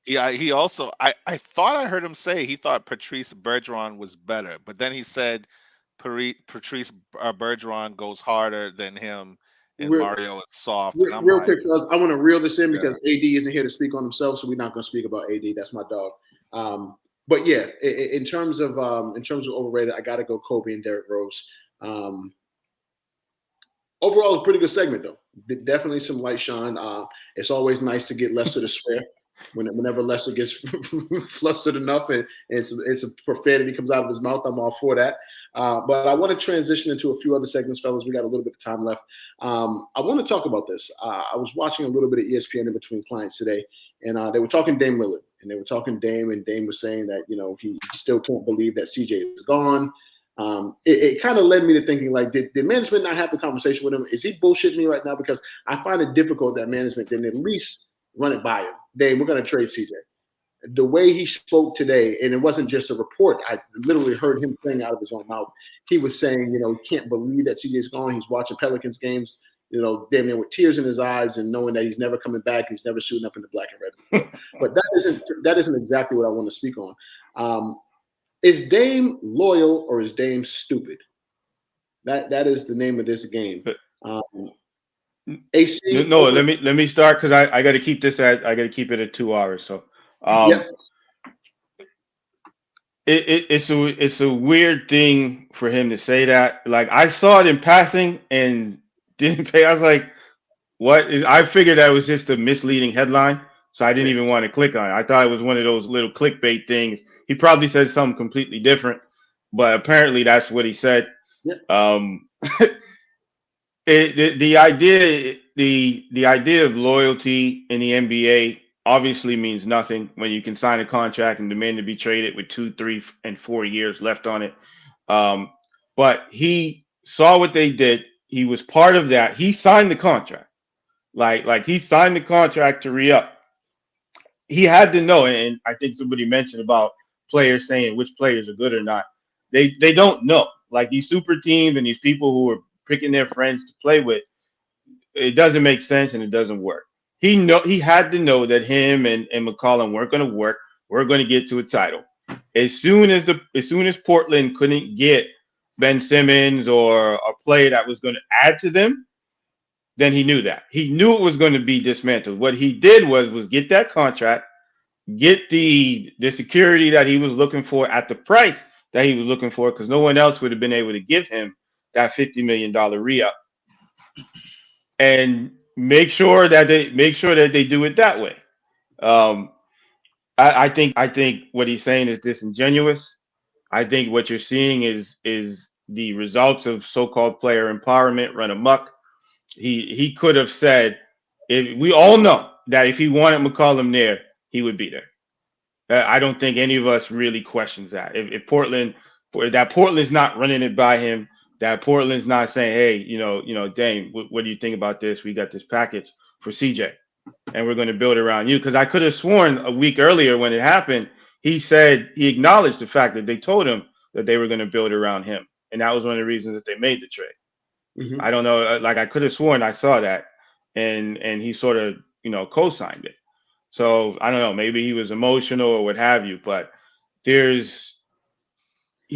Yeah, he also I thought I heard him say he thought Patrice Bergeron was better, but then he said Patrice Bergeron goes harder than him, and Mario is soft. And I'm real like, quick, because I want to reel this in because AD isn't here to speak on himself, so we're not going to speak about AD. That's my dog. But yeah, in terms of overrated, I got to go Kobe and Derrick Rose. Overall, a pretty good segment though. Definitely some light shine. It's always nice to get Lester to swear. Whenever Lester gets flustered enough and it's a profanity comes out of his mouth, I'm all for that. But I want to transition into a few other segments, fellas. We got a little bit of time left. I want to talk about this. I was watching a little bit of ESPN in between clients today, and they were talking Dame Lillard, and they were talking Dame, and Dame was saying that he still can't believe that CJ is gone. It kind of led me to thinking, like, did management not have the conversation with him? Is he bullshitting me right now? Because I find it difficult that management didn't at least run it by him. Dame, we're going to trade CJ. The way he spoke today, and it wasn't just a report. I literally heard him saying out of his own mouth. He was saying, he can't believe that CJ's gone. He's watching Pelicans games, damn near with tears in his eyes and knowing that he's never coming back. He's never suiting up in the black and red. But that isn't exactly what I want to speak on. Is Dame loyal or is Dame stupid? That is the name of this game. AC. No, let me start because I got to keep this I got to keep it at 2 hours. So, it's a weird thing for him to say that. Like, I saw it in passing and didn't pay. I was like, what? I figured that was just a misleading headline, so I didn't even want to click on it. I thought it was one of those little clickbait things. He probably said something completely different, but apparently that's what he said. Yeah. The idea of loyalty in the NBA obviously means nothing when you can sign a contract and demand to be traded with 2, 3, and 4 years left on it. But he saw what they did. He was part of that. He signed the contract. Like he signed the contract to re-up. He had to know, and I think somebody mentioned about players saying which players are good or not. They don't know. Like, these super teams and these people who are picking their friends to play with, it doesn't make sense and it doesn't work. He had to know that him and McCollum weren't going to work. We're going to get to a title. As soon as Portland couldn't get Ben Simmons or a player that was going to add to them, then he knew that. He knew it was going to be dismantled. What he did was get that contract, get the security that he was looking for at the price that he was looking for, because no one else would have been able to give him that $50 million re-up, and make sure that they do it that way. I think what he's saying is disingenuous. I think what you're seeing is the results of so-called player empowerment run amok. He could have said, we all know that if he wanted McCollum there, he would be there. I don't think any of us really questions that. If Portland's not running it by him, that Portland's not saying, hey, Dame, what do you think about this? We got this package for CJ, and we're going to build around you. Because I could have sworn a week earlier when it happened, he acknowledged the fact that they told him that they were going to build around him, and that was one of the reasons that they made the trade. Mm-hmm. I don't know, like, I could have sworn I saw that, and he sort of co-signed it. So I don't know, maybe he was emotional or what have you, but he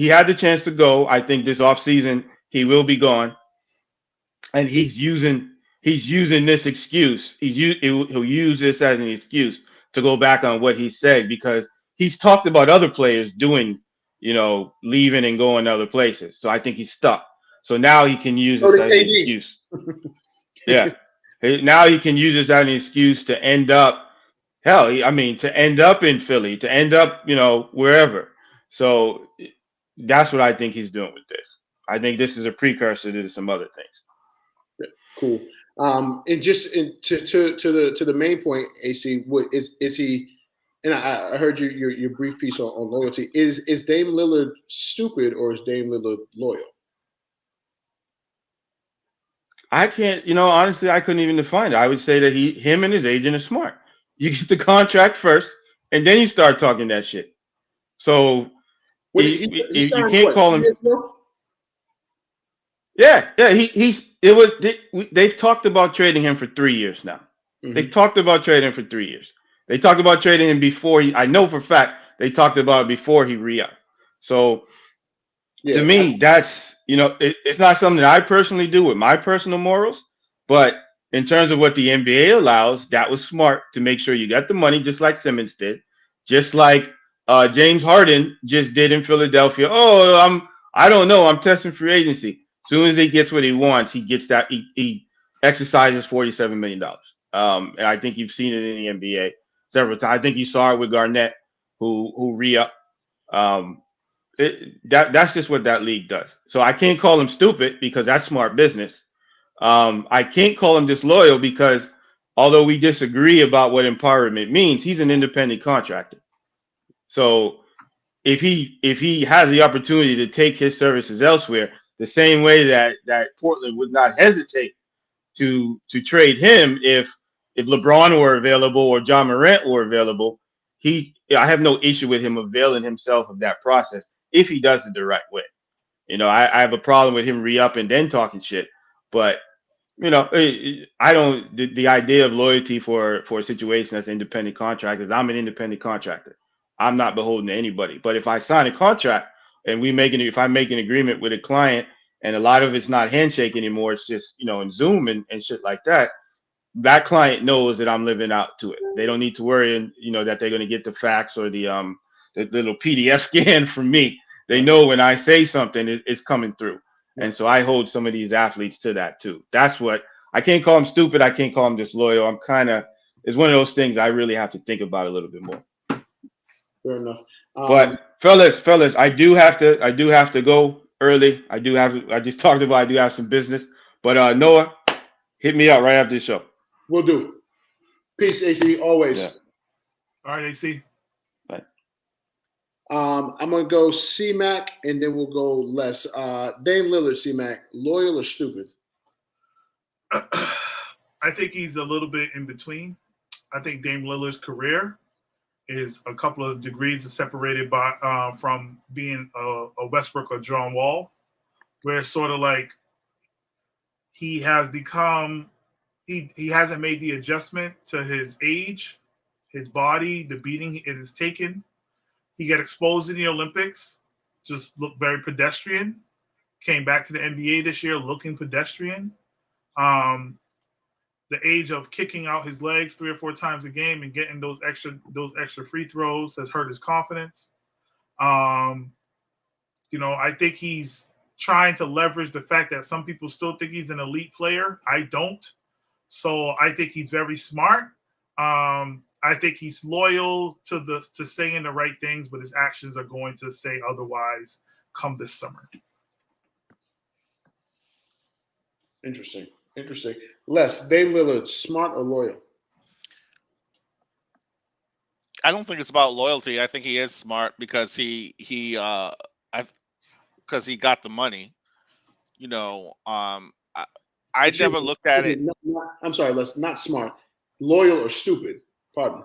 had the chance to go. I think this offseason he will be gone, and he's using this excuse. He'll use this as an excuse to go back on what he said, because he's talked about other players doing, leaving and going to other places. So I think he's stuck. So now he can use this as an excuse. Yeah. Now he can use this as an excuse to end up, to end up in Philly, to end up, wherever. So that's what I think he's doing with this. I think this is a precursor to some other things. Cool. And just to the main point, AC, what is he? And I heard your brief piece on loyalty. Is Dame Lillard stupid or is Dame Lillard loyal? I can't, honestly, I couldn't even define it. I would say that him and his agent are smart. You get the contract first, and then you start talking that shit. So He you signed can't what, call 2 him. years ago? Yeah. They've talked about trading him for 3 years now. Mhm. They've talked about trading him for 3 years. They talked about trading him before I know for a fact they talked about it before he re-upped. So to me, that's it's not something that I personally do with my personal morals, but in terms of what the NBA allows, that was smart to make sure you got the money, just like Simmons did, just like James Harden just did in Philadelphia. Oh, I don't know, I'm testing free agency. As soon as he gets what he wants, he gets that he exercises $47 million. And I think you've seen it in the NBA several times. I think you saw it with Garnett, who re-upped. That's just what that league does. So I can't call him stupid because that's smart business. I can't call him disloyal because although we disagree about what empowerment means, he's an independent contractor. So if he has the opportunity to take his services elsewhere, the same way that Portland would not hesitate to trade him if LeBron were available or John Morant were available, I have no issue with him availing himself of that process if he does it the right way. I have a problem with him re-up and then talking shit, but I don't. The idea of loyalty for a situation that's independent contractors. I'm an independent contractor. I'm not beholden to anybody. But if I sign a contract and if I make an agreement with a client and a lot of it's not handshake anymore, it's just in Zoom and shit like that. That client knows that I'm living out to it. They don't need to worry, that they're going to get the fax or the little PDF scan from me. They know when I say something, it's coming through. And so I hold some of these athletes to that too. That's what I can't call them stupid. I can't call them disloyal. It's one of those things I really have to think about a little bit more. Fair enough. But fellas, I do have to go early. I just talked about I do have some business. But Noah, hit me up right after the show. We'll do. Peace, AC, always. Yeah. All right, AC. Bye. I'm gonna go C-Mac and then we'll go Les. Dame Lillard, C-Mac, loyal or stupid? I think he's a little bit in between. I think Dame Lillard's career is a couple of degrees separated by from being a Westbrook or John Wall, where it's sort of like he has become he hasn't made the adjustment to his age, his body, the beating it has taken. He got exposed in the Olympics, just looked very pedestrian. Came back to the NBA this year looking pedestrian. The age of kicking out his legs 3 or 4 times a game and getting those extra free throws has hurt his confidence. I think he's trying to leverage the fact that some people still think he's an elite player. I don't. So I think he's very smart. I think he's loyal to saying the right things, but his actions are going to say otherwise come this summer. Interesting. Les, Dame Lillard, smart or loyal? I don't think it's about loyalty. I think he is smart because he got the money. I never looked at it. I'm sorry, Les, not smart. Loyal or stupid? Pardon.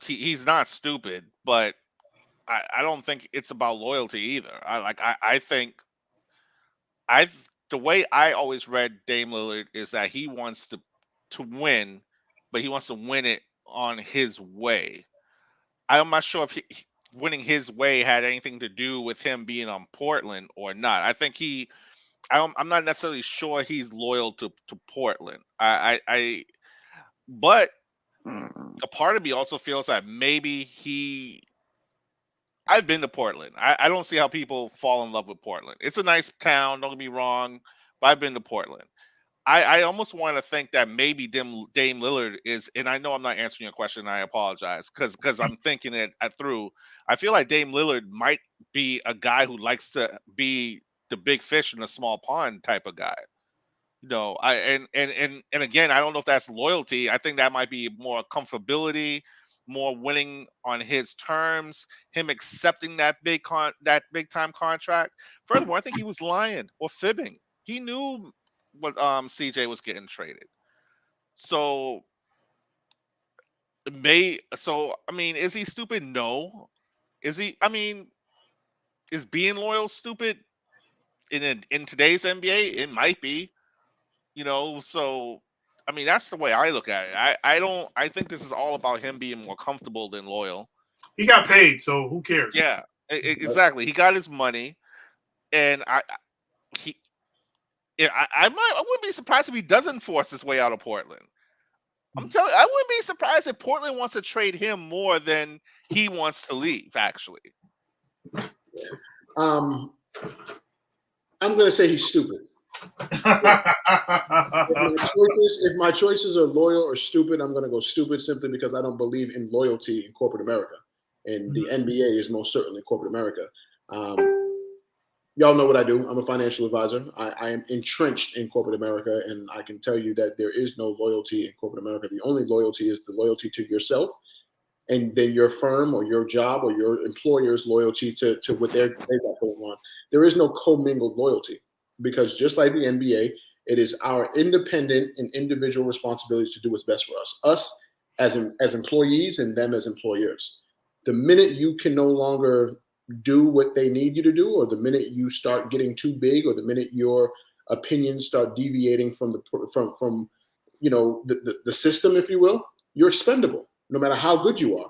He's not stupid, but I don't think it's about loyalty either. I think the way I always read Dame Lillard is that he wants to win, but he wants to win it on his way. I'm not sure if winning his way had anything to do with him being on Portland or not. I think I'm not necessarily sure he's loyal to Portland. But a part of me also feels that maybe I've been to Portland. I don't see how people fall in love with Portland. It's a nice town, don't get me wrong, but I've been to Portland. I almost want to think that maybe Dame Lillard is, and I know I'm not answering your question. I apologize because I'm thinking it through. I feel like Dame Lillard might be a guy who likes to be the big fish in a small pond type of guy. And again, I don't know if that's loyalty. I think that might be more comfortability, more winning on his terms, him accepting that big time contract. Furthermore, I think he was lying or fibbing. He knew what CJ was getting traded. So I mean, is he stupid? No. Is he? I mean, is being loyal stupid in today's NBA? It might be. So I mean, that's the way I look at it. I think this is all about him being more comfortable than loyal. He got paid, so who cares? Yeah, exactly. He got his money, and I wouldn't be surprised if he doesn't force his way out of Portland. I'm telling you, I wouldn't be surprised if Portland wants to trade him more than he wants to leave, actually. I'm going to say he's stupid. If my choices are loyal or stupid, I'm going to go stupid simply because I don't believe in loyalty in corporate America. And the NBA is most certainly corporate America. Y'all know what I do. I'm a financial advisor. I am entrenched in corporate America, and I can tell you that there is no loyalty in corporate America. The only loyalty is the loyalty to yourself, and then your firm or your job or your employer's loyalty to what they got going on. There is no commingled loyalty because just like the NBA, it is our independent and individual responsibilities to do what's best for us as employees and them as employers. The minute you can no longer do what they need you to do, or the minute you start getting too big, or the minute your opinions start deviating from the system, if you will, you're expendable. No matter how good you are,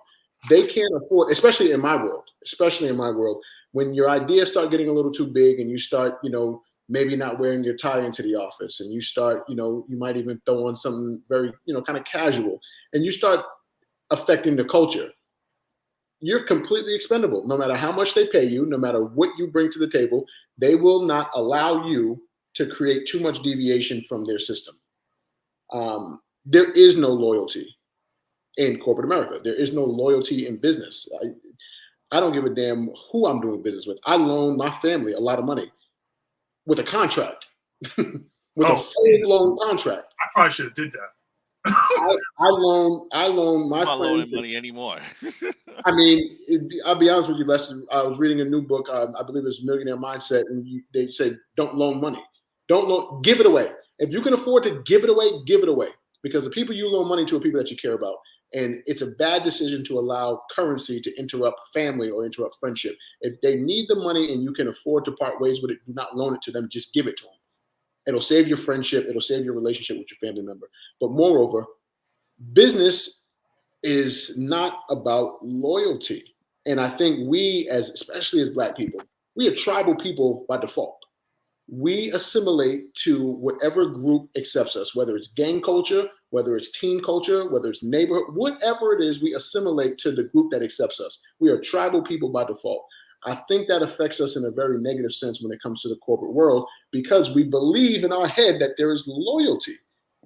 they can't afford. Especially in my world, when your ideas start getting a little too big, and you start, maybe not wearing your tie into the office, and you start, you might even throw on something very, kind of casual, and you start affecting the culture. You're completely expendable. No matter how much they pay you, no matter what you bring to the table, they will not allow you to create too much deviation from their system. There is no loyalty in corporate America. There is no loyalty in business. I don't give a damn who I'm doing business with. I loan my family a lot of money with a contract, with a full-blown contract. I probably should have did that. I loan my I'm not loaning friends money anymore. I mean, I'll be honest with you, Lester. I was reading a new book. I believe it's Millionaire Mindset, and they said don't loan money. Don't loan. Give it away. If you can afford to give it away, give it away. Because the people you loan money to are people that you care about, and it's a bad decision to allow currency to interrupt family or interrupt friendship. If they need the money and you can afford to part ways with it, do not loan it to them. Just give it to them. It'll save your friendship. It'll save your relationship with your family member. But moreover, business is not about loyalty. And I think we, especially as Black people, we are tribal people by default. We assimilate to whatever group accepts us, whether it's gang culture, whether it's teen culture, whether it's neighborhood, whatever it is, we assimilate to the group that accepts us. We are tribal people by default. I think that affects us in a very negative sense when it comes to the corporate world because we believe in our head that there is loyalty.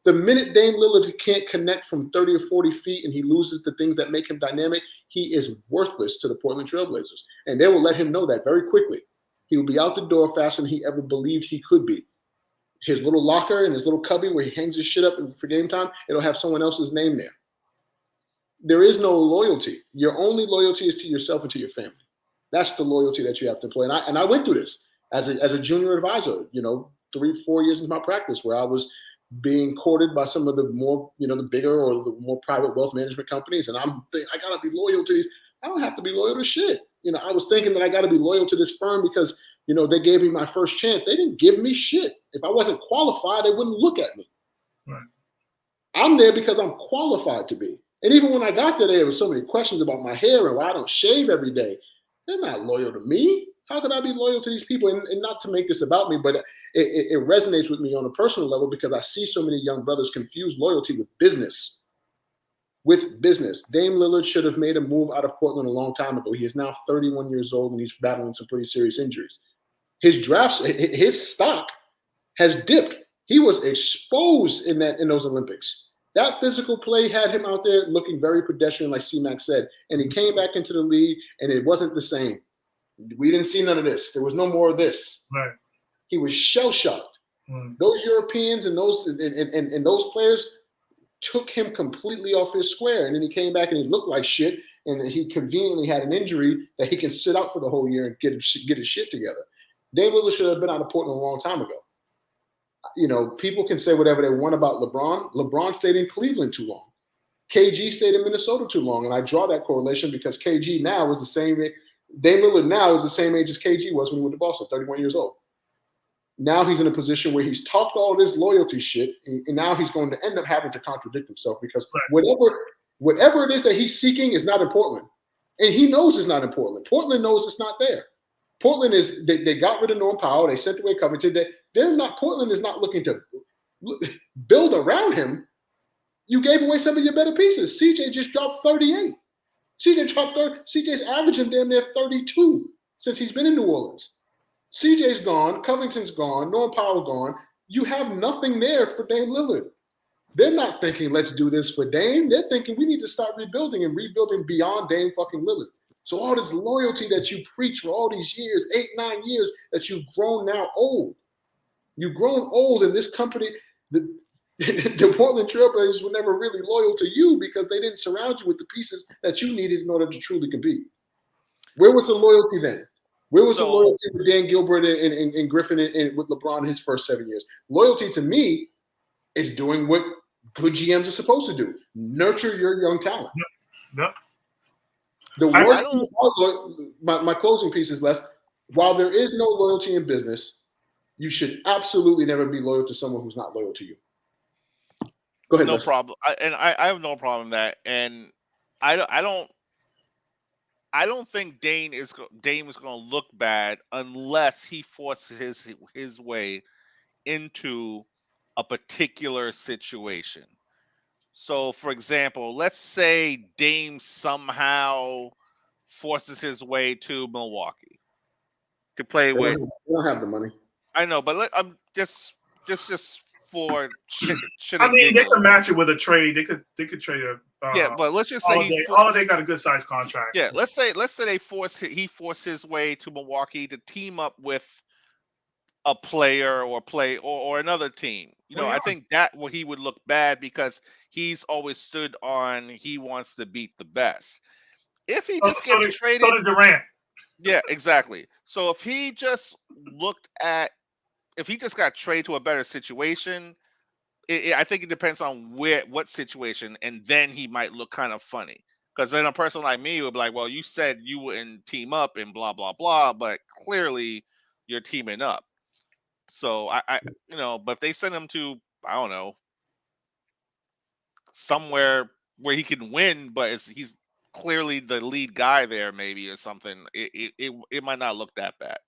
The minute Dame Lillard can't connect from 30 or 40 feet and he loses the things that make him dynamic, he is worthless to the Portland Trailblazers. And they will let him know that very quickly. He will be out the door faster than he ever believed he could be. His little locker and his little cubby where he hangs his shit up for game time, it'll have someone else's name there. There is no loyalty. Your only loyalty is to yourself and to your family. That's the loyalty that you have to employ. And I went through this as a junior advisor, 3-4 years into my practice where I was being courted by some of the more, the bigger or the more private wealth management companies. And I'm thinking, I got to be loyal to these. I don't have to be loyal to shit. I was thinking that I got to be loyal to this firm because, they gave me my first chance. They didn't give me shit. If I wasn't qualified, they wouldn't look at me. Right. I'm there because I'm qualified to be. And even when I got there was so many questions about my hair and why I don't shave every day. They're not loyal to me. How could I be loyal to these people? And not to make this about me, but it resonates with me on a personal level because I see so many young brothers confuse loyalty with business. Dame Lillard should have made a move out of Portland a long time ago. He is now 31 years old and he's battling some pretty serious injuries. His stock has dipped He was exposed in those Olympics. That physical play had him out there looking very pedestrian, like C-Mac said. And he came back into the league, and it wasn't the same. We didn't see none of this. There was no more of this. Right. He was shell-shocked. Those Europeans and those players took him completely off his square. And then he came back and he looked like shit. And he conveniently had an injury that he can sit out for the whole year and get his shit together. Dame Lillard should have been out of Portland a long time ago. You know, people can say whatever they want about LeBron. LeBron stayed in Cleveland too long. KG stayed in Minnesota too long. And I draw that correlation because KG now is the same. Dame Lillard now is the same age as KG was when he went to Boston, 31 years old. Now he's in a position where he's talked all this loyalty shit, and now he's going to end up having to contradict himself because whatever it is that he's seeking is not in Portland. And he knows it's not in Portland. Portland knows it's not there. Portland is they got rid of Norm Powell. They sent away Covington. Portland is not looking to build around him. You gave away some of your better pieces. CJ just dropped 38. CJ's averaging damn near 32 since he's been in New Orleans. CJ's gone. Covington's gone. Norm Powell gone. You have nothing there for Dame Lillard. They're not thinking, let's do this for Dame. They're thinking we need to start rebuilding beyond Dame fucking Lillard. So all this loyalty that you preach for all these years, 8-9 years, that you've grown now old. You've grown old in this company. The Portland Trailblazers were never really loyal to you because they didn't surround you with the pieces that you needed in order to truly compete. Where was the loyalty then? Where was the loyalty with Dan Gilbert and Griffin and with LeBron in his first 7 years? Loyalty to me is doing what good GMs are supposed to do. Nurture your young talent. Yep. The worst my closing piece is less. While there is no loyalty in business, you should absolutely never be loyal to someone who's not loyal to you. Go ahead. No problem. I have no problem with that. And I don't think Dame is going to look bad unless he forces his way into a particular situation. So, for example, let's say Dame somehow forces his way to Milwaukee to play with. They don't have the money. I know, but I'm just for shit. I mean, they could match it with a trade. They could trade a. Yeah, but let's just say Holiday got a good size contract. Yeah, let's say he forced his way to Milwaukee to team up with a player or another team. You know, I think that he would look bad because he's always stood on he wants to beat the best. If he just gets traded, so did Durant. Yeah, exactly. So if he just got traded to a better situation, I think it depends on what situation, and then he might look kind of funny. Because then a person like me would be like, well, you said you wouldn't team up and blah, blah, blah, but clearly you're teaming up. So, but if they send him to, I don't know, somewhere where he can win, but he's clearly the lead guy there maybe or something, it might not look that bad.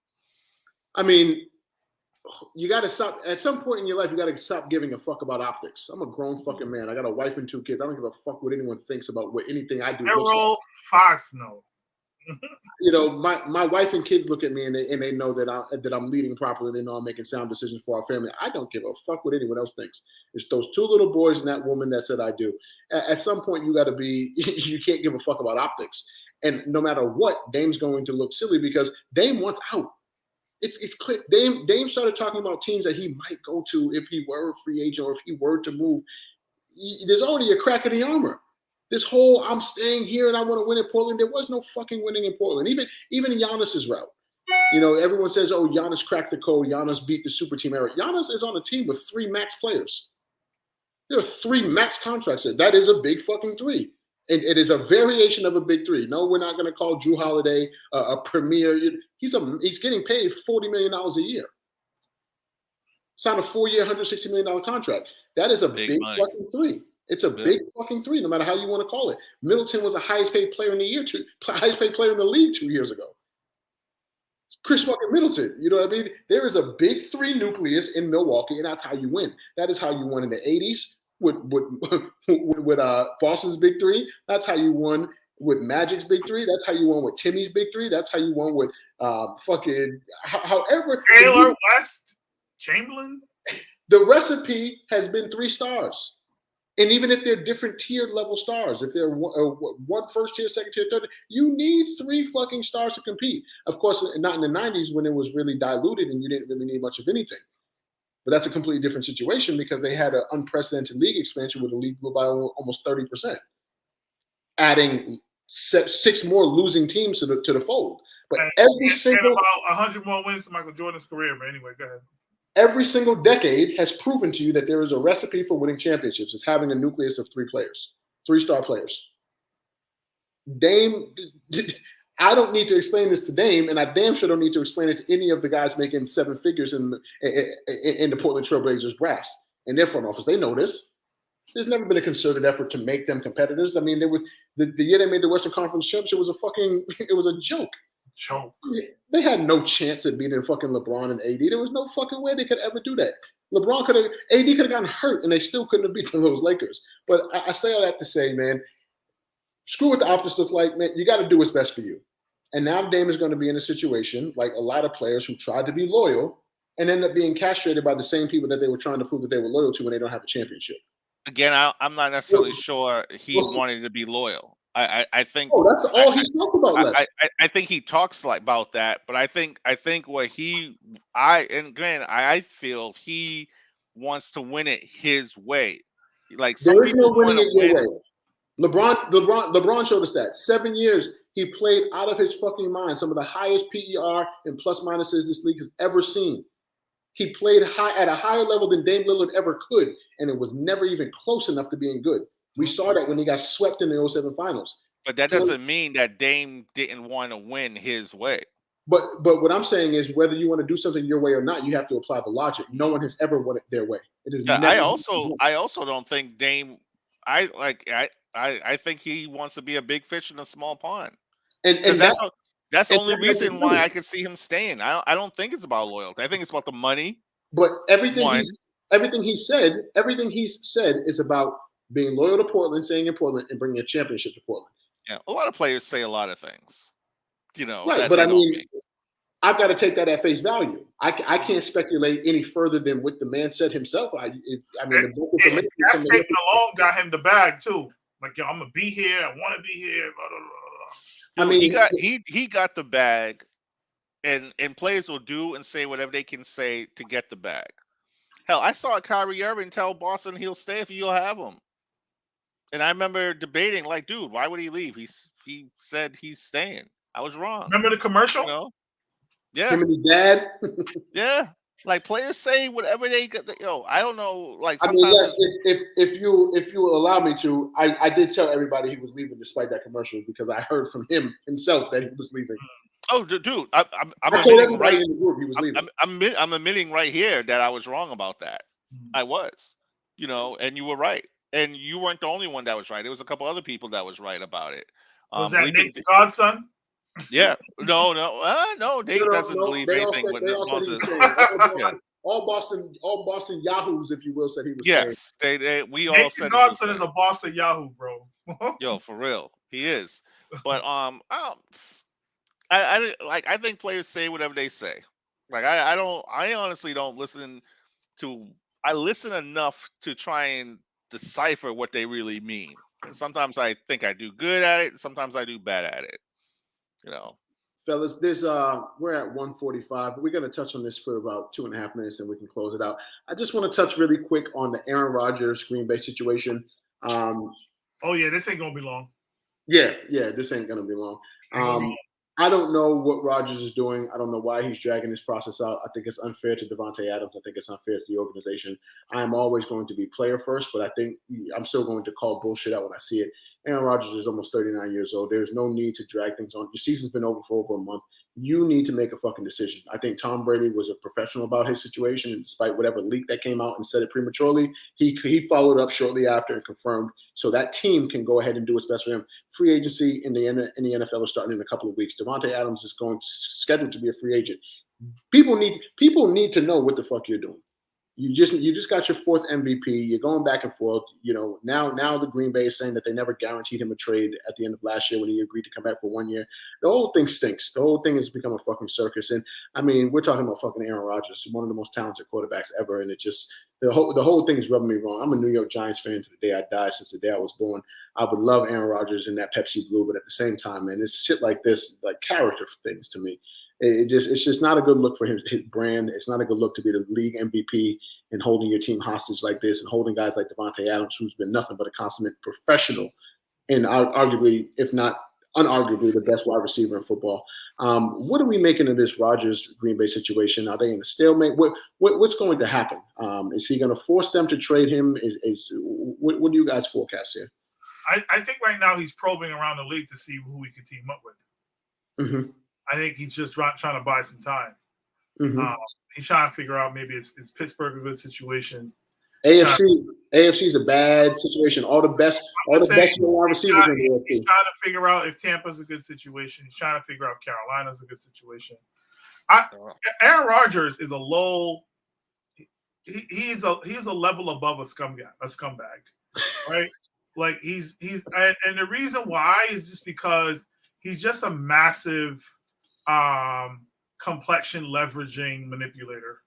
I mean, you got to stop. At some point in your life, you got to stop giving a fuck about optics. I'm a grown fucking man. I got a wife and 2 kids. I don't give a fuck what anyone thinks about what anything I do. Errol Fox, no. You know, my wife and kids look at me and they know that I'm leading properly. They know I'm making sound decisions for our family. I don't give a fuck what anyone else thinks. It's those 2 little boys and that woman that said I do. At some point, you got to be. You can't give a fuck about optics. And no matter what, Dame's going to look silly because Dame wants out. It's clear. Dame started talking about teams that he might go to if he were a free agent or if he were to move. There's already a crack in the armor. This whole I'm staying here and I want to win in Portland. There was no fucking winning in Portland. Even Giannis's route. You know, everyone says, "Oh, Giannis cracked the code. Giannis beat the super team era." Giannis is on a team with 3 max players. There are 3 max contracts. That is a big fucking 3. And it is a variation of a big 3. No, we're not going to call Drew Holiday a premier. He's getting paid $40 million a year. Signed a 4-year, $160 million contract. That is a big fucking 3. It's a big fucking 3, no matter how you want to call it. Middleton was the highest paid player in the highest paid player in the league 2 years ago. Chris fucking Middleton. You know what I mean? There is a big 3 nucleus in Milwaukee, and that's how you win. That is how you won in the 80s. With Boston's big 3, that's how you won with Magic's big 3. That's how you won with Timmy's big 3. That's how you won with fucking however Taylor West, Chamberlain. The recipe has been 3 stars. And even if they're different tiered level stars, if they're one first tier, second tier, third, you need 3 fucking stars to compete. Of course, not in the 90s when it was really diluted and you didn't really need much of anything. But that's a completely different situation because they had an unprecedented league expansion where the league grew by almost 30%, adding 6 more losing teams to the fold. But every single about 100 more wins to Michael Jordan's career. But anyway, go ahead. Every single decade has proven to you that there is a recipe for winning championships. It's having a nucleus of 3 players, 3-star players. Dame, I don't need to explain this to Dame, and I damn sure don't need to explain it to any of the guys making 7 figures in the Portland Trailblazers brass and their front office. They know this. There's never been a concerted effort to make them competitors. I mean, there was the year they made the Western Conference Championship it was a joke. They had no chance at beating fucking LeBron and AD. There was no fucking way they could ever do that. AD could have gotten hurt, and they still couldn't have beaten those Lakers. But I say all that to say, man, screw what the optics look like, man. You got to do what's best for you. And now Dame is going to be in a situation like a lot of players who tried to be loyal and end up being castrated by the same people that they were trying to prove that they were loyal to when they don't have a championship. Again, I'm not necessarily sure he wanted to be loyal. I think. Oh, that's all he's talked about. Les. I think he talks about that, but I think what I feel he wants to win it his way. Like some people want to win. LeBron showed us that 7 years he played out of his fucking mind. Some of the highest PER and plus minuses this league has ever seen. He played at a higher level than Dame Lillard ever could, and it was never even close enough to being good. We saw that when he got swept in the 07 finals. But that doesn't mean that Dame didn't want to win his way. But what I'm saying is whether you want to do something your way or not, you have to apply the logic. No one has ever won it their way. It is. Yeah, I also don't think Dame. I think he wants to be a big fish in a small pond. And that's the only reason why I could see him staying. I don't think it's about loyalty. I think it's about the money. But everything he's said is about being loyal to Portland, staying in Portland, and bringing a championship to Portland. Yeah, a lot of players say a lot of things, Right, but I mean, I've got to take that at face value. I can't speculate any further than what the man said himself. That statement alone got him the bag too. Like, yo, I'm gonna be here. I want to be here. Blah, blah, blah. I mean, he got the bag, and players will do and say whatever they can say to get the bag. Hell, I saw Kyrie Irving tell Boston he'll stay if you'll have him. And I remember debating, like, dude, why would he leave? He said he's staying. I was wrong. Remember the commercial? Yeah. Him and his dad. Yeah. Like players say whatever they got. I don't know. Like sometimes if you will allow me to, I did tell everybody he was leaving despite that commercial because I heard from him himself that he was leaving. Oh, dude, I'm told everybody in the group he was leaving. I'm admitting right here that I was wrong about that. I was, and you were right. And you weren't the only one that was right. There was a couple other people that was right about it. Was that Nate's godson? Yeah. No. Nate doesn't believe anything. All Boston Yahoos, if you will, said he was. Yes, we all Nate's said godson is a Boston Yahoo, bro. Yo, for real, he is. But I think players say whatever they say. Like I honestly don't listen to. I listen enough to try and decipher what they really mean. And sometimes I think I do good at it. Sometimes I do bad at it. Fellas, we're at 1:45, but we're going to touch on this for about 2.5 minutes and we can close it out. I just want to touch really quick on the Aaron Rodgers Green Bay situation. Oh yeah, this ain't going to be long. Yeah, this ain't going to be long. I don't know what Rodgers is doing. I don't know why he's dragging this process out. I think it's unfair to Devontae Adams. I think it's unfair to the organization. I am always going to be player first, but I think I'm still going to call bullshit out when I see it. Aaron Rodgers is almost 39 years old. There's no need to drag things on. Your season's been over for over a month. You need to make a fucking decision. I think Tom Brady was a professional about his situation, and despite whatever leak that came out and said it prematurely, he followed up shortly after and confirmed so that team can go ahead and do what's best for him. Free agency in the NFL is starting in a couple of weeks. Devontae Adams is scheduled to be a free agent. People need to know what the fuck you're doing. You just got your 4th MVP. You're going back and forth. Now the Green Bay is saying that they never guaranteed him a trade at the end of last year when he agreed to come back for 1 year. The whole thing stinks. The whole thing has become a fucking circus. And I mean, we're talking about fucking Aaron Rodgers, one of the most talented quarterbacks ever. And it just the whole thing is rubbing me wrong. I'm a New York Giants fan to the day I die, since the day I was born. I would love Aaron Rodgers in that Pepsi Blue, but at the same time, man, it's shit like this, like character things to me. It's just not a good look for his brand. It's not a good look to be the league MVP and holding your team hostage like this, and holding guys like Devontae Adams, who's been nothing but a consummate professional, and arguably, if not unarguably, the best wide receiver in football. What are we making of this Rodgers Green Bay situation? Are they in a stalemate? What's going to happen? Is he going to force them to trade him? What do you guys forecast here? I think right now he's probing around the league to see who he could team up with. Mm-hmm. I think he's just trying to buy some time. Mm-hmm. He's trying to figure out maybe is Pittsburgh a good situation. AFC is a bad situation. All the best wide receivers in the AFC. He's trying to figure out if Tampa's a good situation. He's trying to figure out if Carolina's a good situation. Aaron Rodgers is a low. He's a level above a scumbag, right? Like he's and the reason why is just because he's just a massive complexion leveraging manipulator.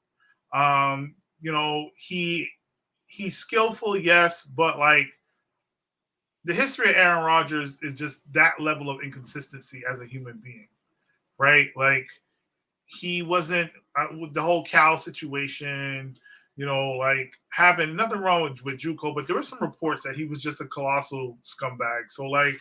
He's skillful, yes, but like the history of Aaron Rodgers is just that level of inconsistency as a human being, right? Like he wasn't with the whole Cal situation, like having nothing wrong with JUCO, but there were some reports that he was just a colossal scumbag. So like,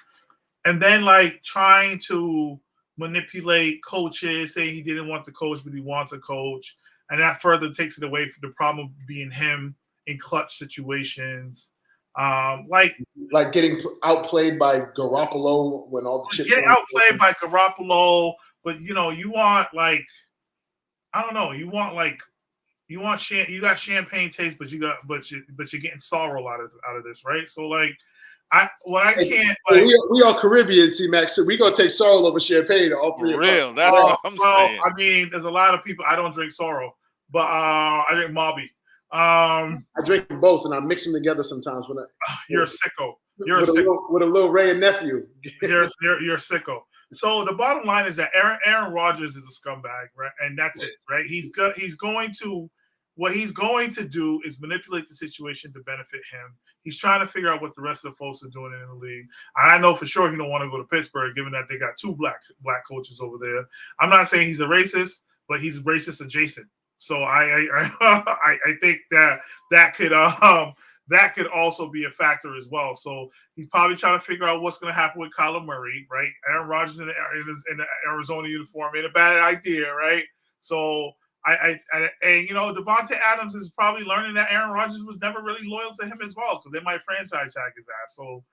and then like trying to manipulate coaches, saying he didn't want the coach, but he wants a coach. And that further takes it away from the problem being him in clutch situations. Like getting outplayed by Garoppolo when all the chips. Get outplayed by Garoppolo, but you want like, I don't know, you got champagne taste, but you're getting sorrow out of this, right? So like, we are Caribbean, C-Max, so we gonna take sorrow over champagne. All three of us. That's what I'm saying. I mean, there's a lot of people. I don't drink sorrow, but I drink Mobby. I drink them both, and I mix them together sometimes. You're a sicko. With a little Ray and nephew. You're a sicko. So the bottom line is that Aaron Rodgers is a scumbag, right? And that's it, right? What he's going to do is manipulate the situation to benefit him. He's trying to figure out what the rest of the folks are doing in the league. And I know for sure he don't want to go to Pittsburgh, given that they got two black coaches over there. I'm not saying he's a racist, but he's racist adjacent. So I think that could also be a factor as well. So he's probably trying to figure out what's going to happen with Kyler Murray, right? Aaron Rodgers in the Arizona uniform ain't a bad idea, right? So Devontae Adams is probably learning that Aaron Rodgers was never really loyal to him as well, because they might franchise tag his ass. So,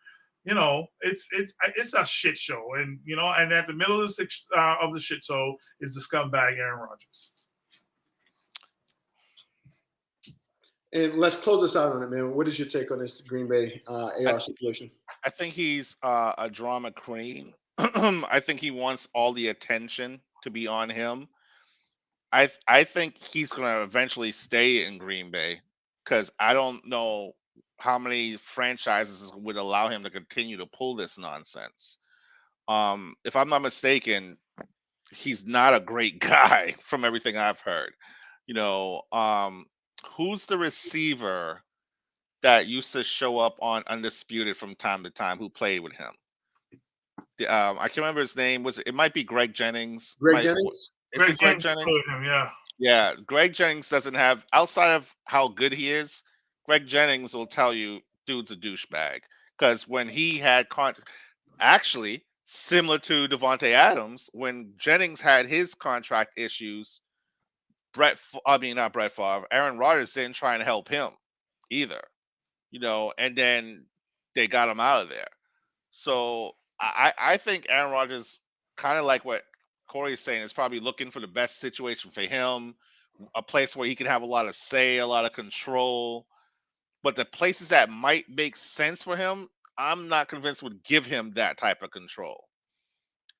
it's a shit show, and and at the middle of the shit show is the scumbag Aaron Rodgers. And let's close this out on it, man. What is your take on this Green Bay AR situation? I think he's a drama queen. I think he wants all the attention to be on him. I think he's going to eventually stay in Green Bay, because I don't know how many franchises would allow him to continue to pull this nonsense. If I'm not mistaken, he's not a great guy from everything I've heard. Who's the receiver that used to show up on Undisputed from time to time who played with him? I can't remember his name. It might be Greg Jennings. Jennings? Is it Greg Jennings? Yeah. Greg Jennings doesn't have, outside of how good he is, Greg Jennings will tell you dude's a douchebag. Because when he had actually similar to Devontae Adams, when Jennings had his contract issues, not Brett Favre, Aaron Rodgers didn't try and help him either. And then they got him out of there. So I think Aaron Rodgers, kind of like what Corey's saying, is probably looking for the best situation for him, a place where he can have a lot of say, a lot of control. But the places that might make sense for him, I'm not convinced would give him that type of control.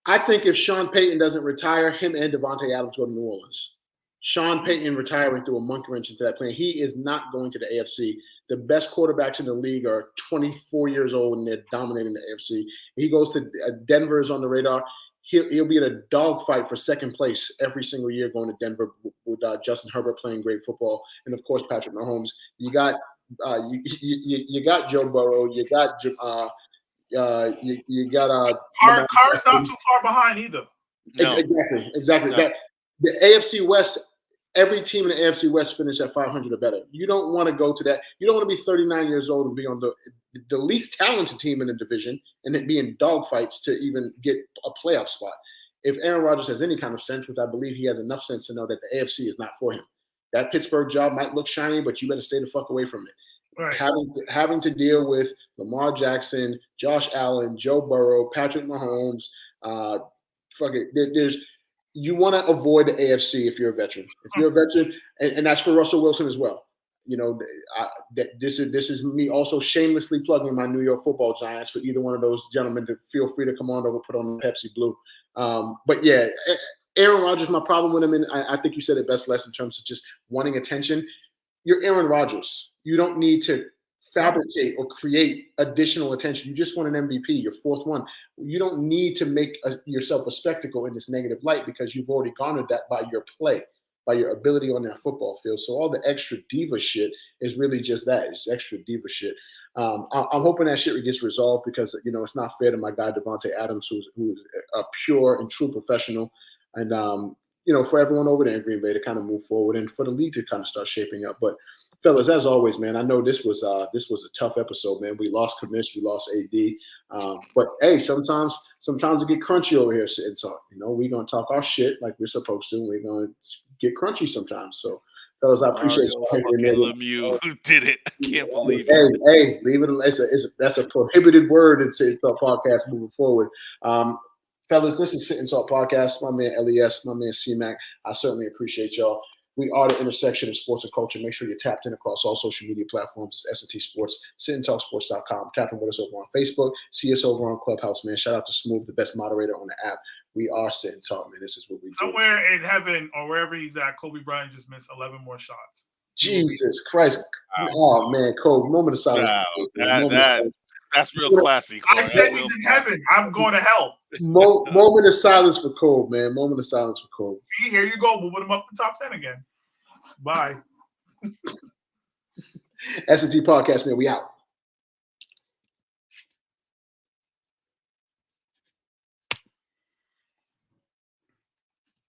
I think if Sean Payton doesn't retire, him and Devontae Adams go to New Orleans. Sean Payton retiring threw a monkey wrench into that plan. He is not going to the AFC. The best quarterbacks in the league are 24 years old, and they're dominating the AFC. He goes to Denver is on the radar. he'll be in a dogfight for second place every single year going to Denver with Justin Herbert playing great football, and of course Patrick Mahomes. You got you got Joe Burrow. You got you got Carr's not too far behind either. No. Exactly. No. That the AFC West. Every team in the AFC West finished at 500 or better. You don't want to go to that. You don't want to be 39 years old and be on the least talented team in the division and then be in dogfights to even get a playoff spot. If Aaron Rodgers has any kind of sense, which I believe he has enough sense to know that the AFC is not for him. That Pittsburgh job might look shiny, but you better stay the fuck away from it. Right. Having to deal with Lamar Jackson, Josh Allen, Joe Burrow, Patrick Mahomes, you want to avoid the AFC if you're a veteran. If you're a veteran, and that's for Russell Wilson as well. You know, this is me also shamelessly plugging my New York Football Giants for either one of those gentlemen to feel free to come on over, put on the Pepsi Blue. But yeah, Aaron Rodgers, my problem with him, and I think you said it best, Les, in terms of just wanting attention. You're Aaron Rodgers. You don't need to fabricate or create additional attention. You just want an MVP, your fourth one. You don't need to make yourself a spectacle in this negative light because you've already garnered that by your play, by your ability on that football field. So all the extra diva shit is really just that. It's extra diva shit. I'm hoping that shit gets resolved because, you know, it's not fair to my guy Devontae Adams, who's a pure and true professional. And, you know, for everyone over there in Green Bay to kind of move forward and for the league to kind of start shaping up. But fellas, as always, man, I know this was a tough episode, man. We lost Kamish, we lost AD, but hey, sometimes it get crunchy over here sitting talk. You know, we're gonna talk our shit like we're supposed to. We're gonna get crunchy sometimes. So, fellas, I appreciate you. Lemieux who did it. I can't believe it. Hey, leave it. That's a prohibited word in Sit and Talk podcast moving forward. Fellas, this is Sit and Talk podcast. My man LES, my man C-Mac. I certainly appreciate y'all. We are the intersection of sports and culture. Make sure you're tapped in across all social media platforms. It's SNT Sports, sitandtalksports.com. Tap in with us over on Facebook. See us over on Clubhouse, man. Shout out to Smooth, the best moderator on the app. We are Sit and Talk, man. This is what we do. Somewhere in heaven or wherever he's at, Kobe Bryant just missed 11 more shots. Jesus Christ. Wow. Oh, man, Kobe, moment of silence. Wow. That's real classy. I said he's in heaven. I'm going to hell. Moment of silence for Cole, man. Moment of silence for Cole. See, here you go. Moving him up to top 10 again. Bye. SNT Podcast, man. We out.